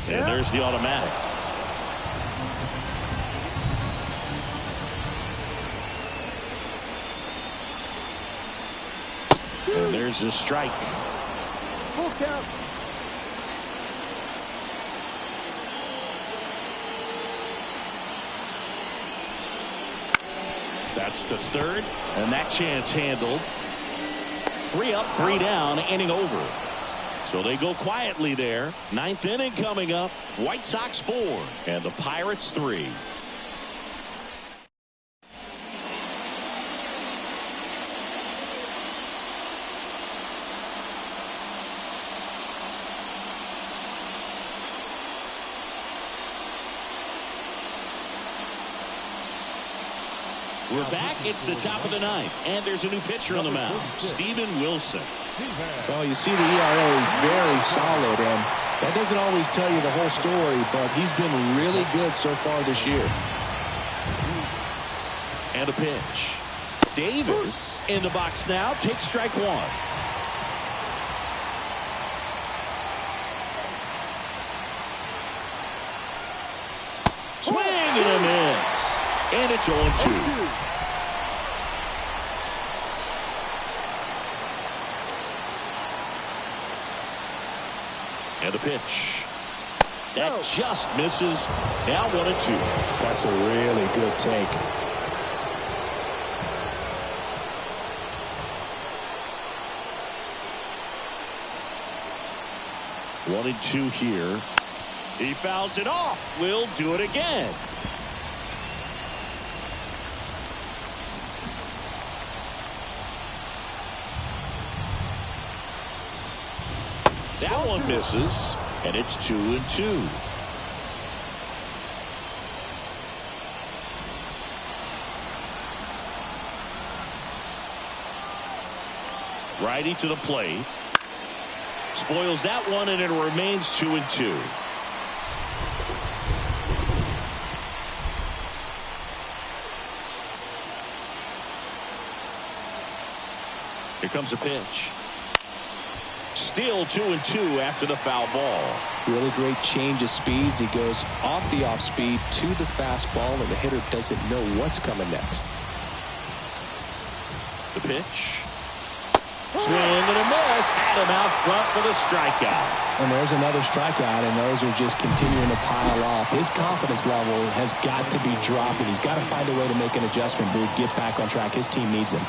And there's the automatic. And there's the strike. Full count. That's to third, and that chance handled. 3 up, 3 down, inning over. So they go quietly there. 9th inning coming up. White Sox 4 and the Pirates 3. We're back. It's the top of the 9th, and there's a new pitcher on the mound, Steven Wilson. Well, you see the ERA very solid, and that doesn't always tell you the whole story, but he's been really good so far this year. And a pitch. Davis in the box now. Takes strike 1. Swing and a miss. And it's 0-2. And a pitch. That just misses. Now 1-2. That's a really good take. 1-2 here. He fouls it off. We'll do it again. That one misses, and it's 2-2. Righty to the plate. Spoils that one, and it remains 2-2. Here comes a pitch. Still 2-2 after the foul ball. Really great change of speeds. He goes off the off speed to the fastball, and the hitter doesn't know what's coming next. The pitch. Swing and a miss. Had him out front for the strikeout. And there's another strikeout, and those are just continuing to pile up. His confidence level has got to be dropping. He's got to find a way to make an adjustment, Boog, get back on track. His team needs him.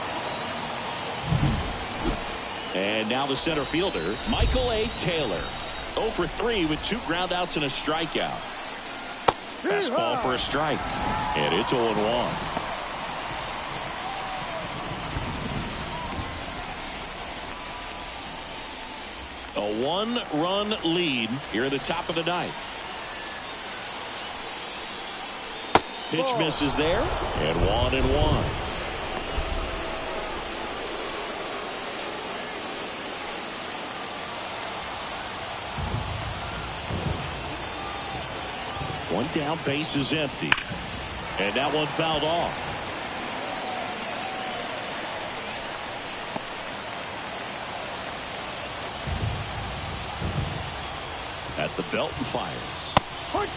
And now the center fielder, Michael A. Taylor. 0 for 3 with 2 groundouts and a strikeout. Fastball for a strike. And it's 0-1. A 1-run lead here at the top of the ninth. Pitch misses there, and 1-1. One down, base is empty. And that one fouled off. At the belt and fires.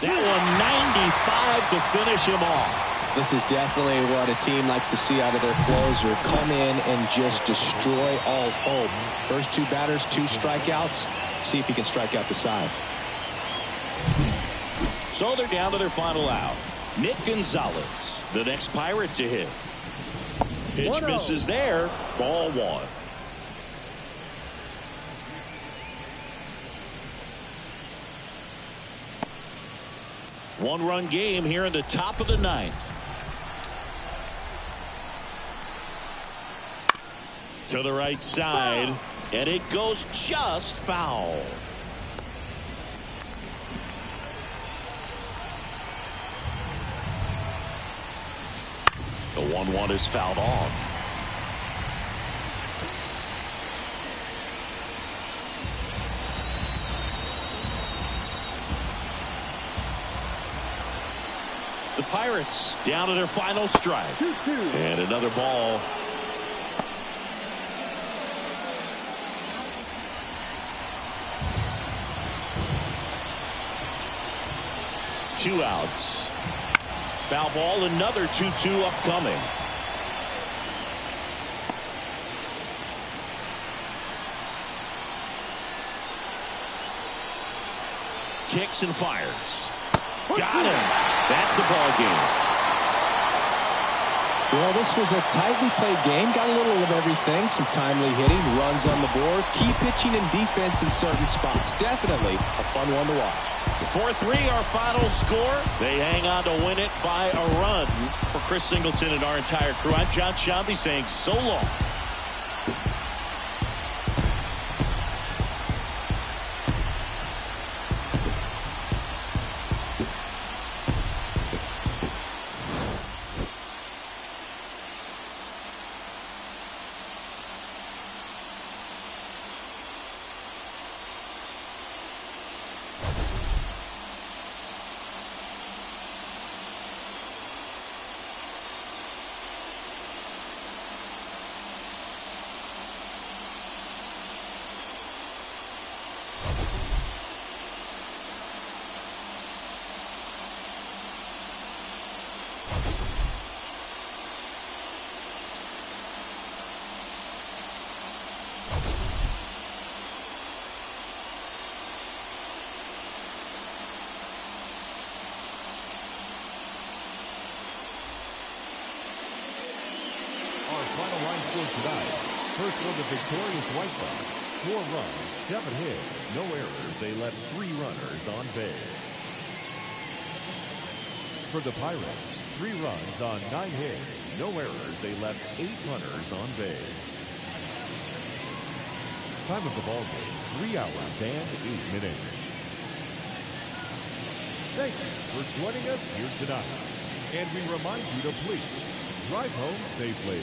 That one 95 to finish him off. This is definitely what a team likes to see out of their closer. Come in and just destroy all hope. First 2 batters, 2 strikeouts. See if he can strike out the side. So they're down to their final out. Nick Gonzalez, the next Pirate to hit. Pitch misses there. Ball 1. One-run game here in the top of the ninth. To the right side, and it goes just foul. The 1-1 is fouled off. The Pirates down to their final strike. And another ball. Two outs. Foul ball, another 2-2 upcoming. Kicks and fires. Got him. That's the ball game. Well, this was a tightly played game. Got a little of everything. Some timely hitting, runs on the board, key pitching and defense in certain spots. Definitely a fun one to watch. 4-3 our final score. They hang on to win it by a run. For Chris Singleton and our entire crew, I'm John Shambi saying so long. Final line score tonight. First for the victorious White Sox, 4 runs, 7 hits, no errors. They left 3 runners on base. For the Pirates, 3 runs on 9 hits, no errors. They left 8 runners on base. Time of the ball game, 3 hours and 8 minutes. Thank you for joining us here tonight. And we remind you to please drive home safely.